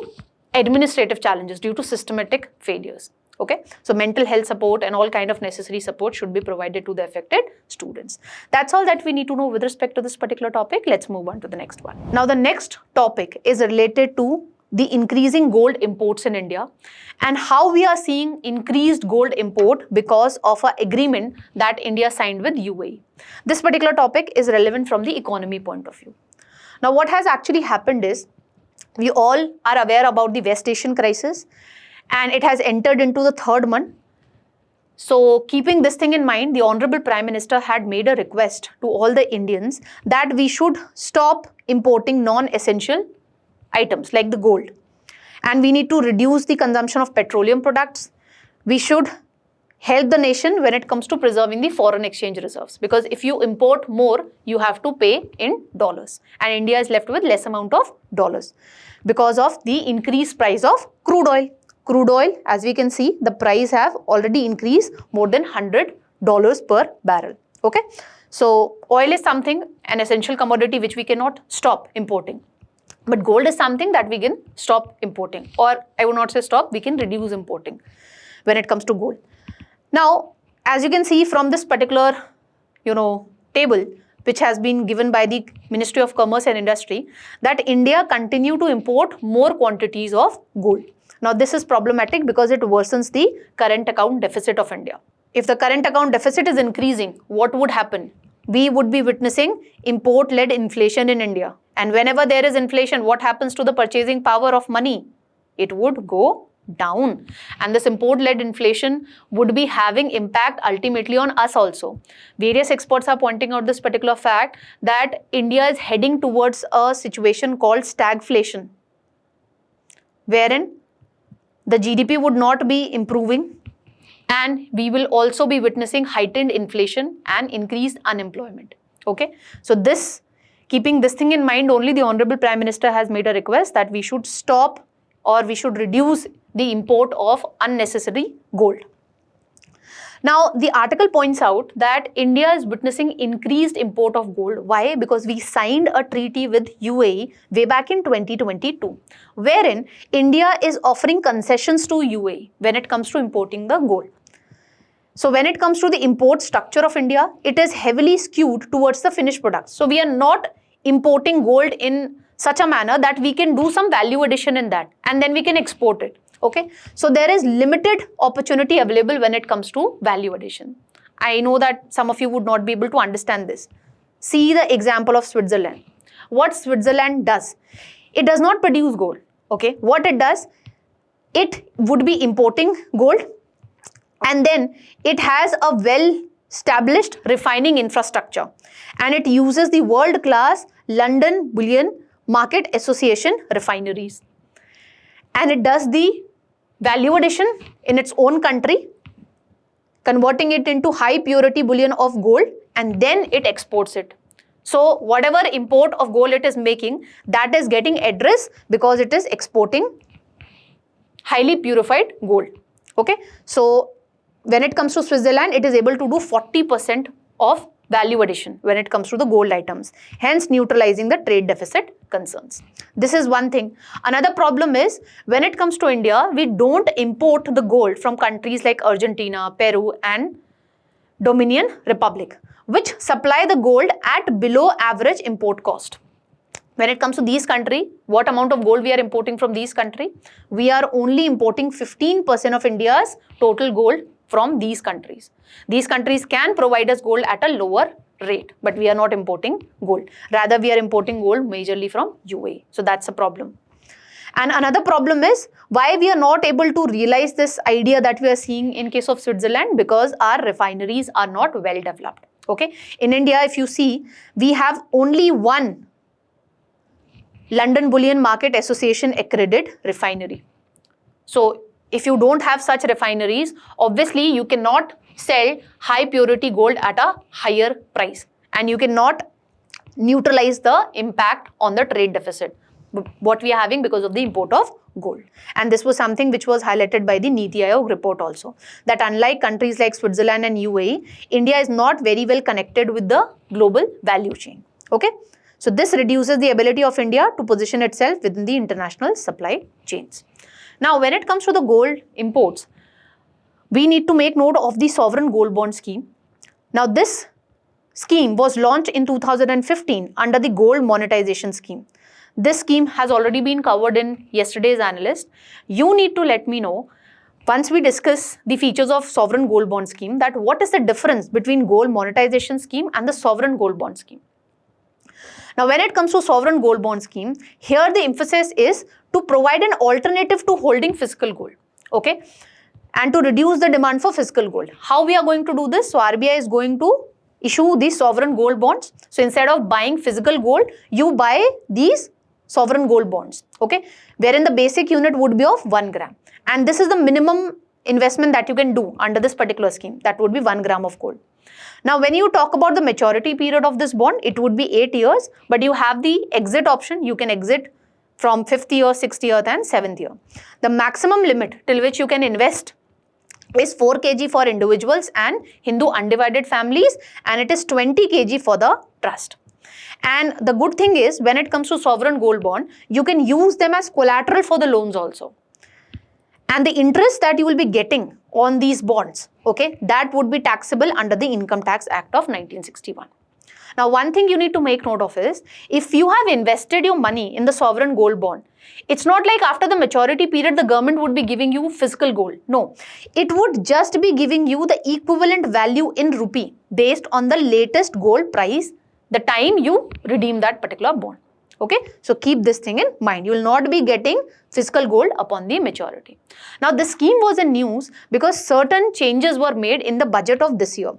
administrative challenges, due to systematic failures. Okay, so mental health support and all kind of necessary support should be provided to the affected students. That's all that we need to know with respect to this particular topic. Let's move on to the next one. Now the next topic is related to the increasing gold imports in India and how we are seeing increased gold import because of an agreement that India signed with UAE. This particular topic is relevant from the economy point of view. Now what has actually happened is, we all are aware about the West Asian crisis, and it has entered into the third month. So keeping this thing in mind, the Honorable Prime Minister had made a request to all the Indians that we should stop importing non-essential items like the gold. And we need to reduce the consumption of petroleum products. We should help the nation when it comes to preserving the foreign exchange reserves. Because if you import more, you have to pay in dollars. And India is left with less amount of dollars because of the increased price of crude oil. Crude oil, as we can see, the price have already increased more than $100 per barrel. Okay, so oil is something, an essential commodity which we cannot stop importing. But gold is something that we can stop importing, or I would not say stop, we can reduce importing when it comes to gold. Now, as you can see from this particular, table, which has been given by the Ministry of Commerce and Industry, that India continue to import more quantities of gold. Now, this is problematic because it worsens the current account deficit of India. If the current account deficit is increasing, what would happen? We would be witnessing import-led inflation in India. And whenever there is inflation, what happens to the purchasing power of money? It would go down. And this import-led inflation would be having impact ultimately on us also. Various experts are pointing out this particular fact that India is heading towards a situation called stagflation, wherein the GDP would not be improving, and we will also be witnessing heightened inflation and increased unemployment. Okay, so keeping this thing in mind, only the Honorable Prime Minister has made a request that we should stop or we should reduce the import of unnecessary gold. Now, the article points out that India is witnessing increased import of gold. Why? Because we signed a treaty with UAE way back in 2022, wherein India is offering concessions to UAE when it comes to importing the gold. So when it comes to the import structure of India, it is heavily skewed towards the finished products. So we are not importing gold in such a manner that we can do some value addition in that and then we can export it. Okay, so there is limited opportunity available when it comes to value addition. I know that some of you would not be able to understand this. See the example of Switzerland. What Switzerland does, it does not produce gold. Okay, what it does, it would be importing gold, and then it has a well-established refining infrastructure, and it uses the world-class London Bullion Market Association refineries. And it does the value addition in its own country, converting it into high purity bullion of gold, and then it exports it. So whatever import of gold it is making, that is getting addressed because it is exporting highly purified gold. Okay, so when it comes to Switzerland, it is able to do 40% of value addition when it comes to the gold items, hence neutralizing the trade deficit concerns. This is one thing. Another problem is when it comes to India, we don't import the gold from countries like Argentina, Peru and Dominican Republic, which supply the gold at below average import cost. When it comes to these countries, what amount of gold we are importing from these countries? We are only importing 15% of India's total gold from these countries. These countries can provide us gold at a lower rate, but we are not importing gold. Rather, we are importing gold majorly from UAE. So that's a problem. And another problem is why we are not able to realize this idea that we are seeing in case of Switzerland, because our refineries are not well developed. Okay, in India, if you see, we have only one London Bullion Market Association accredited refinery. So if you don't have such refineries, obviously you cannot sell high purity gold at a higher price, and you cannot neutralize the impact on the trade deficit what we are having because of the import of gold. And this was something which was highlighted by the Niti Aayog report also, that unlike countries like Switzerland and UAE, India is not very well connected with the global value chain. Okay, so this reduces the ability of India to position itself within the international supply chains. Now, when it comes to the gold imports, we need to make note of the sovereign gold bond scheme. Now, this scheme was launched in 2015 under the gold monetization scheme. This scheme has already been covered in yesterday's Analyst. You need to let me know, once we discuss the features of sovereign gold bond scheme, that what is the difference between gold monetization scheme and the sovereign gold bond scheme. Now, when it comes to sovereign gold bond scheme, here the emphasis is to provide an alternative to holding physical gold, okay, and to reduce the demand for physical gold. How we are going to do this? So, RBI is going to issue these sovereign gold bonds. So, instead of buying physical gold, you buy these sovereign gold bonds, okay, wherein the basic unit would be of 1 gram. And this is the minimum investment that you can do under this particular scheme. That would be 1 gram of gold. Now, when you talk about the maturity period of this bond, it would be 8 years, but you have the exit option. You can exit from 5th year, 6th year and 7th year. The maximum limit till which you can invest is 4 kg for individuals and Hindu undivided families, and it is 20 kg for the trust. And the good thing is, when it comes to sovereign gold bond, you can use them as collateral for the loans also. And the interest that you will be getting on these bonds, okay, that would be taxable under the Income Tax Act of 1961. Now, one thing you need to make note of is, if you have invested your money in the sovereign gold bond, it's not like after the maturity period, the government would be giving you physical gold. No, it would just be giving you the equivalent value in rupee based on the latest gold price the time you redeem that particular bond. Okay, so keep this thing in mind. You will not be getting physical gold upon the maturity. Now, this scheme was in news because certain changes were made in the budget of this year.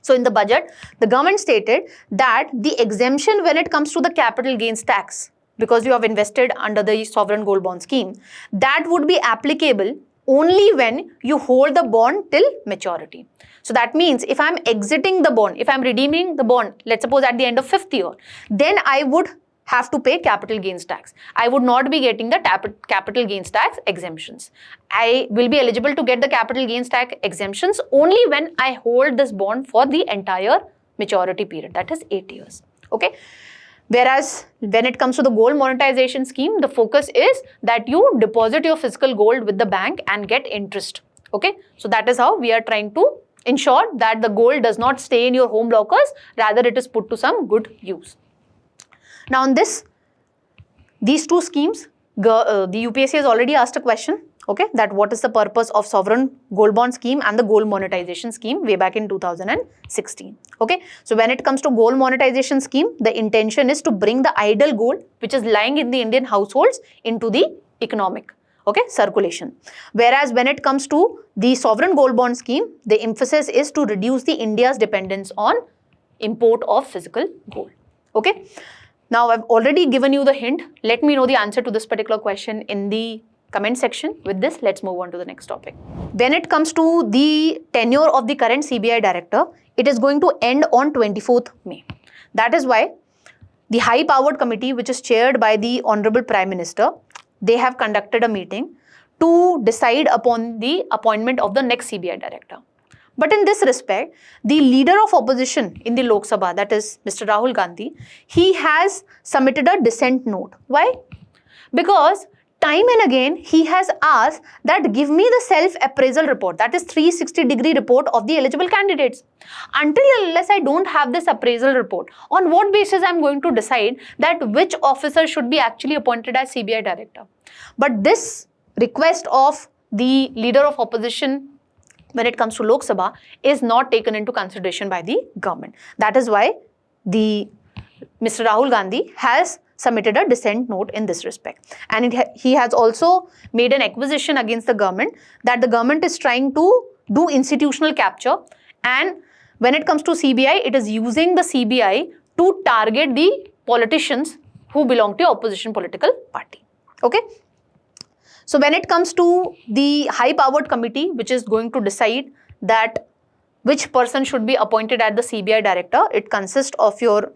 So, in the budget, the government stated that the exemption when it comes to the capital gains tax, because you have invested under the sovereign gold bond scheme, that would be applicable only when you hold the bond till maturity. So that means if I am exiting the bond, if I am redeeming the bond, let's suppose at the end of 5th year, then I would have to pay capital gains tax. I would not be getting the capital gains tax exemptions. I will be eligible to get the capital gains tax exemptions only when I hold this bond for the entire maturity period, that is 8 years. Okay. Whereas when it comes to the gold monetization scheme, the focus is that you deposit your physical gold with the bank and get interest. Okay. So that is how we are trying to ensure that the gold does not stay in your home lockers, rather it is put to some good use. Now, on these two schemes, the UPSC has already asked a question, okay, that what is the purpose of sovereign gold bond scheme and the gold monetization scheme way back in 2016. Okay, so when it comes to gold monetization scheme, the intention is to bring the idle gold which is lying in the Indian households into the economic, okay, circulation. Whereas when it comes to the sovereign gold bond scheme, the emphasis is to reduce the India's dependence on import of physical gold. Okay. Now, I've already given you the hint. Let me know the answer to this particular question in the comment section. With this, let's move on to the next topic. When it comes to the tenure of the current CBI director, it is going to end on 24th May. That is why the high-powered committee, which is chaired by the Honorable Prime Minister, they have conducted a meeting to decide upon the appointment of the next CBI director. But in this respect, the leader of opposition in the Lok Sabha, that is Mr. Rahul Gandhi, he has submitted a dissent note. Why? Because time and again, he has asked that give me the self-appraisal report, that is 360-degree report of the eligible candidates. Until unless I don't have this appraisal report, on what basis I am going to decide that which officer should be actually appointed as CBI director? But this request of the leader of opposition when it comes to Lok Sabha is not taken into consideration by the government. That is why Mr. Rahul Gandhi has submitted a dissent note in this respect. And he has also made an accusation against the government that the government is trying to do institutional capture, and when it comes to CBI, it is using the CBI to target the politicians who belong to opposition political party. Okay. So when it comes to the high powered committee, which is going to decide that which person should be appointed as the CBI director, it consists of your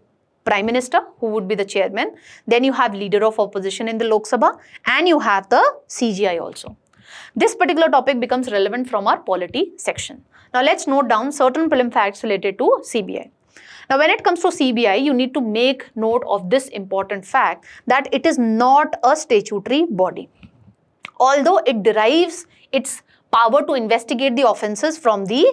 Prime Minister, who would be the chairman. Then you have leader of opposition in the Lok Sabha, and you have the CGI also. This particular topic becomes relevant from our polity section. Now let's note down certain prelim facts related to CBI. Now when it comes to CBI, you need to make note of this important fact that it is not a statutory body. Although it derives its power to investigate the offences from the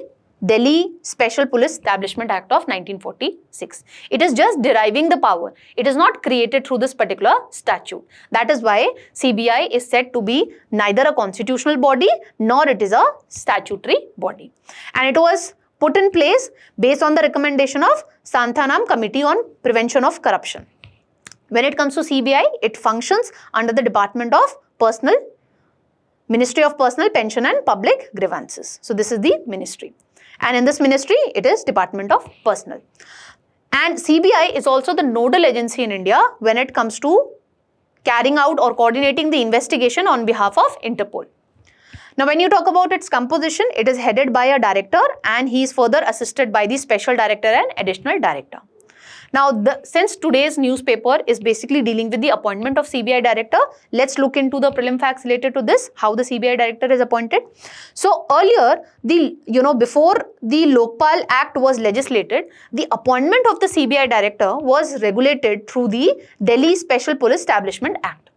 Delhi Special Police Establishment Act of 1946. It is just deriving the power. It is not created through this particular statute. That is why CBI is said to be neither a constitutional body nor it is a statutory body. And it was put in place based on the recommendation of Santhanam Committee on Prevention of Corruption. When it comes to CBI, it functions under the Department of Ministry of Personal, Pension and Public Grievances. So this is the ministry. And in this ministry, it is Department of Personnel. And CBI is also the nodal agency in India when it comes to carrying out or coordinating the investigation on behalf of Interpol. Now, when you talk about its composition, it is headed by a director and he is further assisted by the special director and additional director. Now, since today's newspaper is basically dealing with the appointment of CBI director, let's look into the prelim facts related to this, how the CBI director is appointed. So earlier, before the Lokpal Act was legislated, the appointment of the CBI director was regulated through the Delhi Special Police Establishment Act.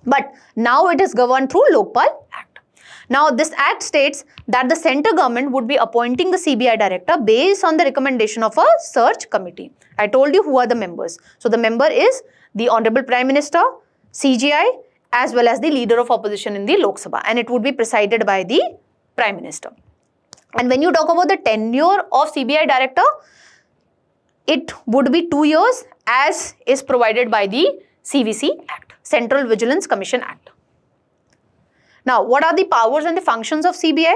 But now it is governed through Lokpal Act. Now, this act states that the central government would be appointing the CBI director based on the recommendation of a search committee. I told you who are the members. So, the member is the Honorable Prime Minister, CGI, as well as the leader of opposition in the Lok Sabha, and it would be presided by the Prime Minister. And when you talk about the tenure of CBI director, it would be 2 years as is provided by the CVC Act, Central Vigilance Commission Act. Now, what are the powers and the functions of CBI?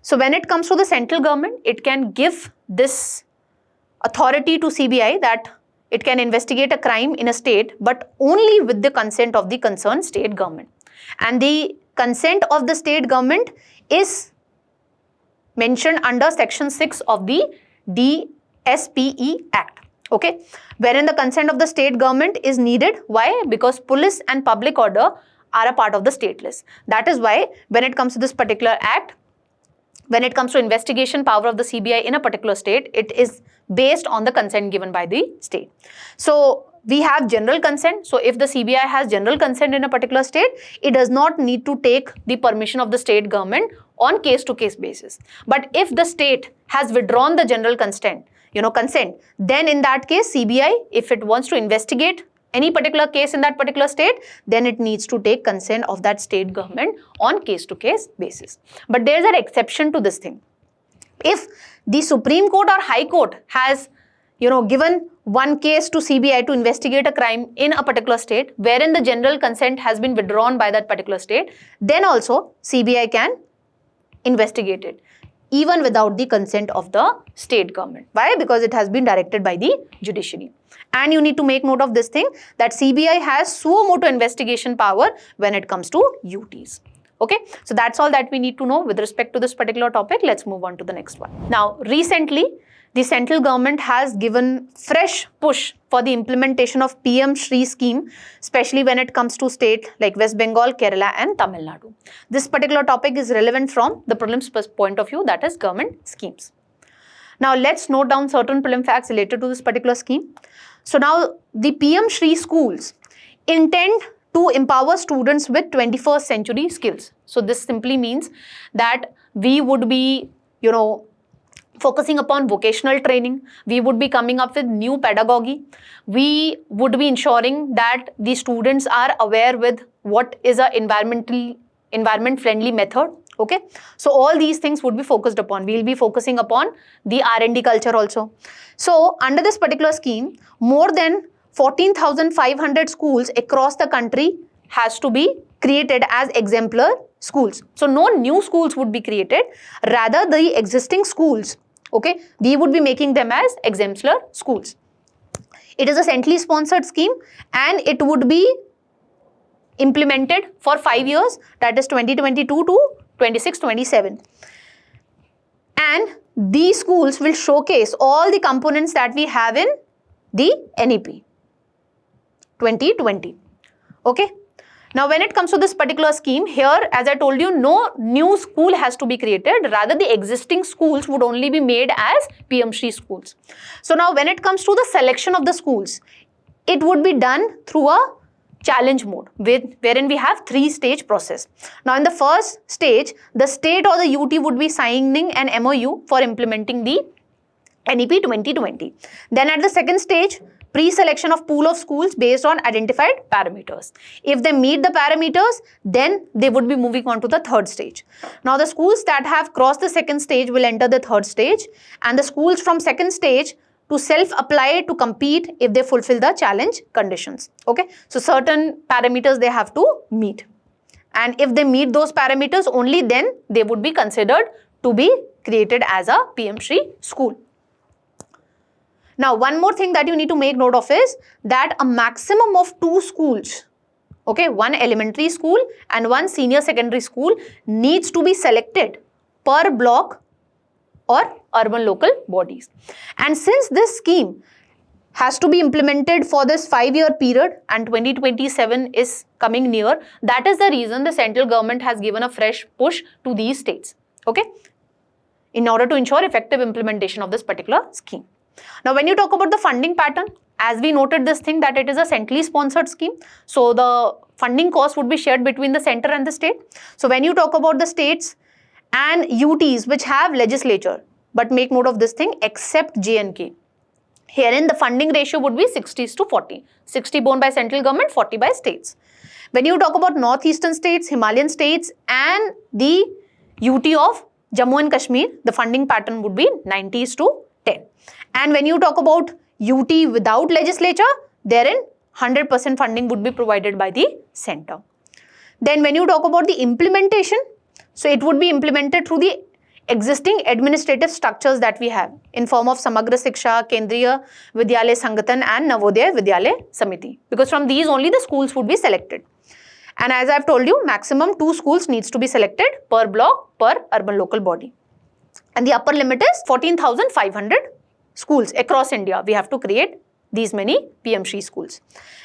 So, when it comes to the central government, it can give this authority to CBI that it can investigate a crime in a state, but only with the consent of the concerned state government. And the consent of the state government is mentioned under section 6 of the DSPE Act. Okay, wherein the consent of the state government is needed. Why? Because police and public order are a part of the state list. That is why when it comes to this particular act, when it comes to investigation power of the CBI in a particular state, it is based on the consent given by the state. So we have general consent. So if the CBI has general consent in a particular state, it does not need to take the permission of the state government on case-to-case basis. But if the state has withdrawn the general consent, then in that case, CBI, if it wants to investigate any particular case in that particular state, then it needs to take consent of that state government on case-to-case basis. But there is an exception to this thing. If the Supreme Court or High Court has, given one case to CBI to investigate a crime in a particular state, wherein the general consent has been withdrawn by that particular state, then also CBI can investigate it, even without the consent of the state government. Why? Because it has been directed by the judiciary. And you need to make note of this thing that CBI has suo motu investigation power when it comes to UTs. Okay, so that's all that we need to know with respect to this particular topic. Let's move on to the next one. Now, recently, the central government has given fresh push for the implementation of SHRI Scheme, especially when it comes to state like West Bengal, Kerala and Tamil Nadu. This particular topic is relevant from the prelims point of view, that is government schemes. Now, let's note down certain prelim facts related to this particular scheme. So now the SHRI schools intend to empower students with 21st century skills. So this simply means that we would be, focusing upon vocational training. We would be coming up with new pedagogy. We would be ensuring that the students are aware with what is a environment friendly method. Okay, so all these things would be focused upon. We will be focusing upon the R&D culture also. So under this particular scheme, more than 14,500 schools across the country has to be created as exemplar schools. So no new schools would be created, rather the existing schools, okay, we would be making them as exemplar schools. It is a centrally sponsored scheme and it would be implemented for 5 years, that is 2022 to 26-27. And these schools will showcase all the components that we have in the NEP 2020. Okay. Now, when it comes to this particular scheme, here, as I told you, no new school has to be created. Rather, the existing schools would only be made as PM-SHRI schools. So now, when it comes to the selection of the schools, it would be done through a challenge mode, wherein we have 3-stage process. Now, in the first stage, the state or the UT would be signing an MOU for implementing the NEP 2020. Then at the second stage, pre-selection of pool of schools based on identified parameters. If they meet the parameters, then they would be moving on to the third stage. Now, the schools that have crossed the second stage will enter the third stage, and the schools from second stage to self-apply to compete if they fulfill the challenge conditions. Okay, so certain parameters they have to meet, and if they meet those parameters, only then they would be considered to be created as a PM-SHRI school. Now, one more thing that you need to make note of is that a maximum of 2 schools, okay, 1 elementary school and 1 senior secondary school needs to be selected per block or urban local bodies. And since this scheme has to be implemented for this 5-year period and 2027 is coming near, that is the reason the central government has given a fresh push to these states, okay, in order to ensure effective implementation of this particular scheme. Now, when you talk about the funding pattern, as we noted this thing that it is a centrally sponsored scheme, so the funding cost would be shared between the center and the state. So, when you talk about the states and UTs which have legislature, but make note of this thing, except J&K, herein the funding ratio would be 60:40, 60 borne by central government, 40 by states. When you talk about northeastern states, Himalayan states and the UT of Jammu and Kashmir, the funding pattern would be 90:10. And when you talk about UT without legislature, therein 100% funding would be provided by the center. Then when you talk about the implementation, so it would be implemented through the existing administrative structures that we have in form of Samagra Shiksha, Kendriya Vidyalaya Sangathan and Navodaya Vidyalaya Samiti, because from these only the schools would be selected. And as I have told you, maximum 2 schools needs to be selected per block, per urban local body. And the upper limit is 14,500 schools across India. We have to create these many PM-SHRI schools.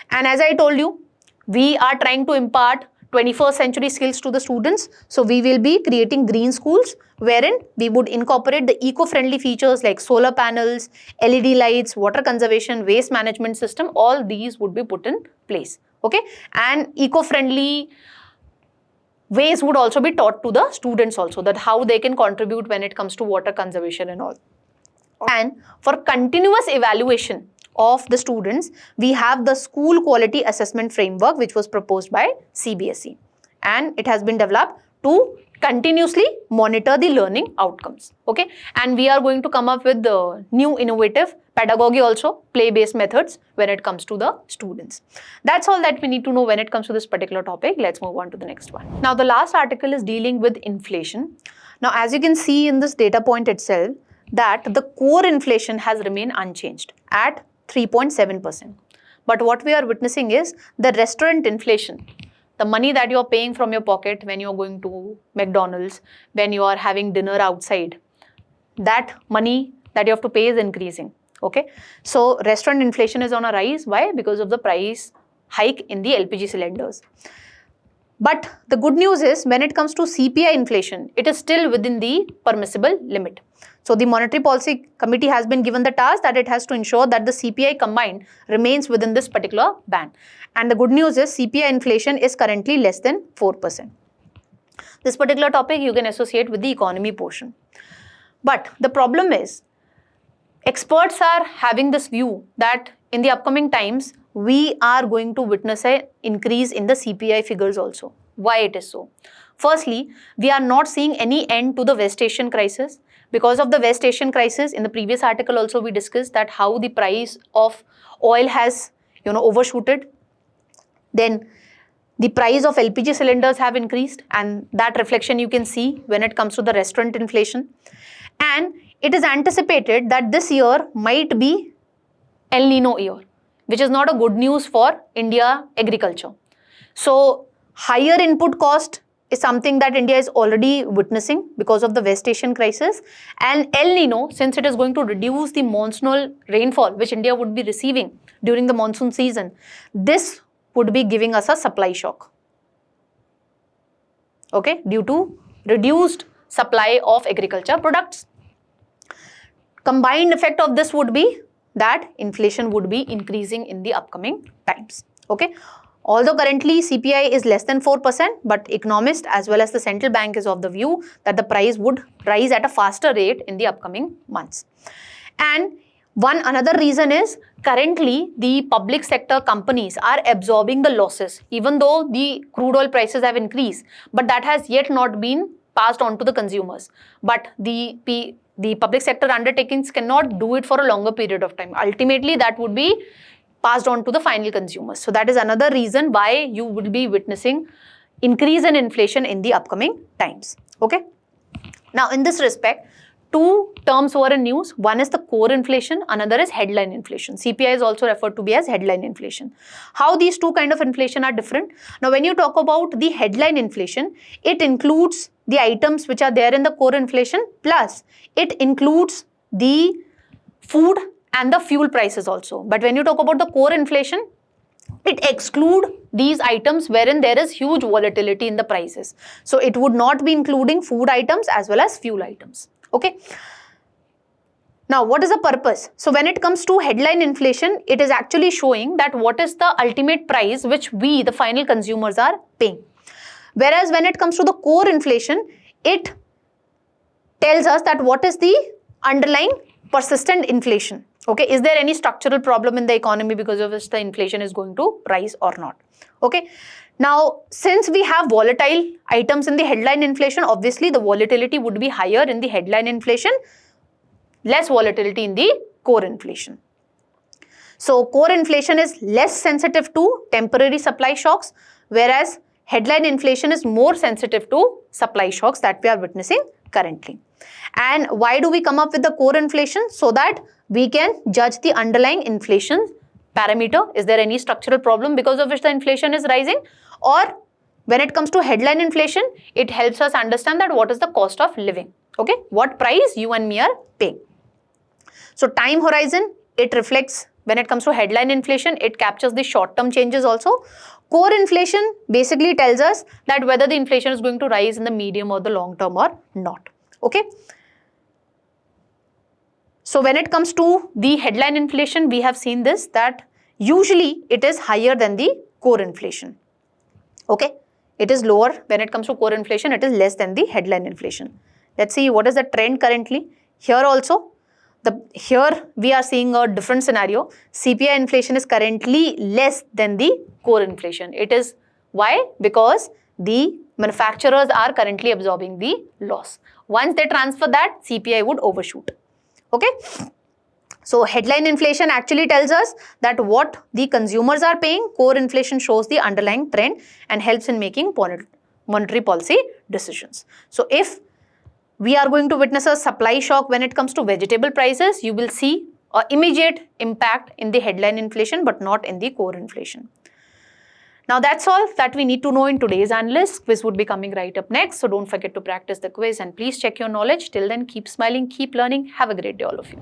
And as I told you, we are trying to impart 21st century skills to the students. So we will be creating green schools wherein we would incorporate the eco-friendly features like solar panels, LED lights, water conservation, waste management system. All these would be put in place. Okay, and eco-friendly ways would also be taught to the students also, that how they can contribute when it comes to water conservation and all. And for continuous evaluation of the students, we have the school quality assessment framework which was proposed by CBSE, and it has been developed to continuously monitor the learning outcomes. Okay, and we are going to come up with the new innovative pedagogy also, play-based methods when it comes to the students. That's all that we need to know when it comes to this particular topic. Let's move on to the next one. Now, the last article is dealing with inflation. Now, as you can see in this data point itself, that the core inflation has remained unchanged at 3.7%. But what we are witnessing is the restaurant inflation, the money that you are paying from your pocket when you are going to McDonald's, when you are having dinner outside, that money that you have to pay is increasing. Okay, so restaurant inflation is on a rise. Why? Because of the price hike in the LPG cylinders. But the good news is when it comes to CPI inflation, it is still within the permissible limit. So the Monetary Policy Committee has been given the task that it has to ensure that the CPI combined remains within this particular band. And the good news is CPI inflation is currently less than 4%. This particular topic you can associate with the economy portion. But the problem is, experts are having this view that in the upcoming times, we are going to witness an increase in the CPI figures also. Why it is so? Firstly, we are not seeing any end to the West Asian crisis. Because of the West Asian crisis, in the previous article also we discussed that how the price of oil has, overshooted. Then the price of LPG cylinders have increased, and that reflection you can see when it comes to the restaurant inflation. And it is anticipated that this year might be El Nino year, which is not a good news for India agriculture. So higher input cost is something that India is already witnessing because of the West Asian crisis, and El Nino, since it is going to reduce the monsoonal rainfall which India would be receiving during the monsoon season, this would be giving us a supply shock, okay, due to reduced supply of agriculture products. Combined effect of this would be that inflation would be increasing in the upcoming times, okay. Although currently CPI is less than 4%, but economists as well as the central bank is of the view that the price would rise at a faster rate in the upcoming months. And another reason is currently the public sector companies are absorbing the losses, even though the crude oil prices have increased, but that has yet not been passed on to the consumers. But the public sector undertakings cannot do it for a longer period of time. Ultimately, that would be passed on to the final consumers. So that is another reason why you will be witnessing increase in inflation in the upcoming times. Okay. Now, in this respect, two terms were in news. One is the core inflation, another is headline inflation. CPI is also referred to be as headline inflation. How these two kind of inflation are different? Now, when you talk about the headline inflation, it includes the items which are there in the core inflation, plus it includes the food and the fuel prices also. But when you talk about the core inflation, it excludes these items wherein there is huge volatility in the prices. So it would not be including food items as well as fuel items. Okay. Now, what is the purpose? So when it comes to headline inflation, it is actually showing that what is the ultimate price which we, the final consumers, are paying. Whereas when it comes to the core inflation, it tells us that what is the underlying persistent inflation. Okay, is there any structural problem in the economy because of which the inflation is going to rise or not? Okay, now since we have volatile items in the headline inflation, obviously the volatility would be higher in the headline inflation, less volatility in the core inflation. So core inflation is less sensitive to temporary supply shocks, whereas headline inflation is more sensitive to supply shocks that we are witnessing currently. And why do we come up with the core inflation? So that we can judge the underlying inflation parameter. Is there any structural problem because of which the inflation is rising? Or when it comes to headline inflation, it helps us understand that what is the cost of living. Okay, what price you and me are paying. So time horizon, it reflects, when it comes to headline inflation, it captures the short-term changes also. Core inflation basically tells us that whether the inflation is going to rise in the medium or the long term or not. Okay. So when it comes to the headline inflation, we have seen this, that usually it is higher than the core inflation. Okay. It is lower when it comes to core inflation, it is less than the headline inflation. Let's see what is the trend currently. Here also, here we are seeing a different scenario. CPI inflation is currently less than the core inflation. It is why? Because the manufacturers are currently absorbing the loss. Once they transfer that, CPI would overshoot. Okay. So headline inflation actually tells us that what the consumers are paying. Core inflation shows the underlying trend and helps in making monetary policy decisions. So if we are going to witness a supply shock when it comes to vegetable prices, you will see an immediate impact in the headline inflation but not in the core inflation. Now that's all that we need to know in today's Analyst. Quiz would be coming right up next, so don't forget to practice the quiz and please check your knowledge. Till then, keep smiling, keep learning. Have a great day all of you.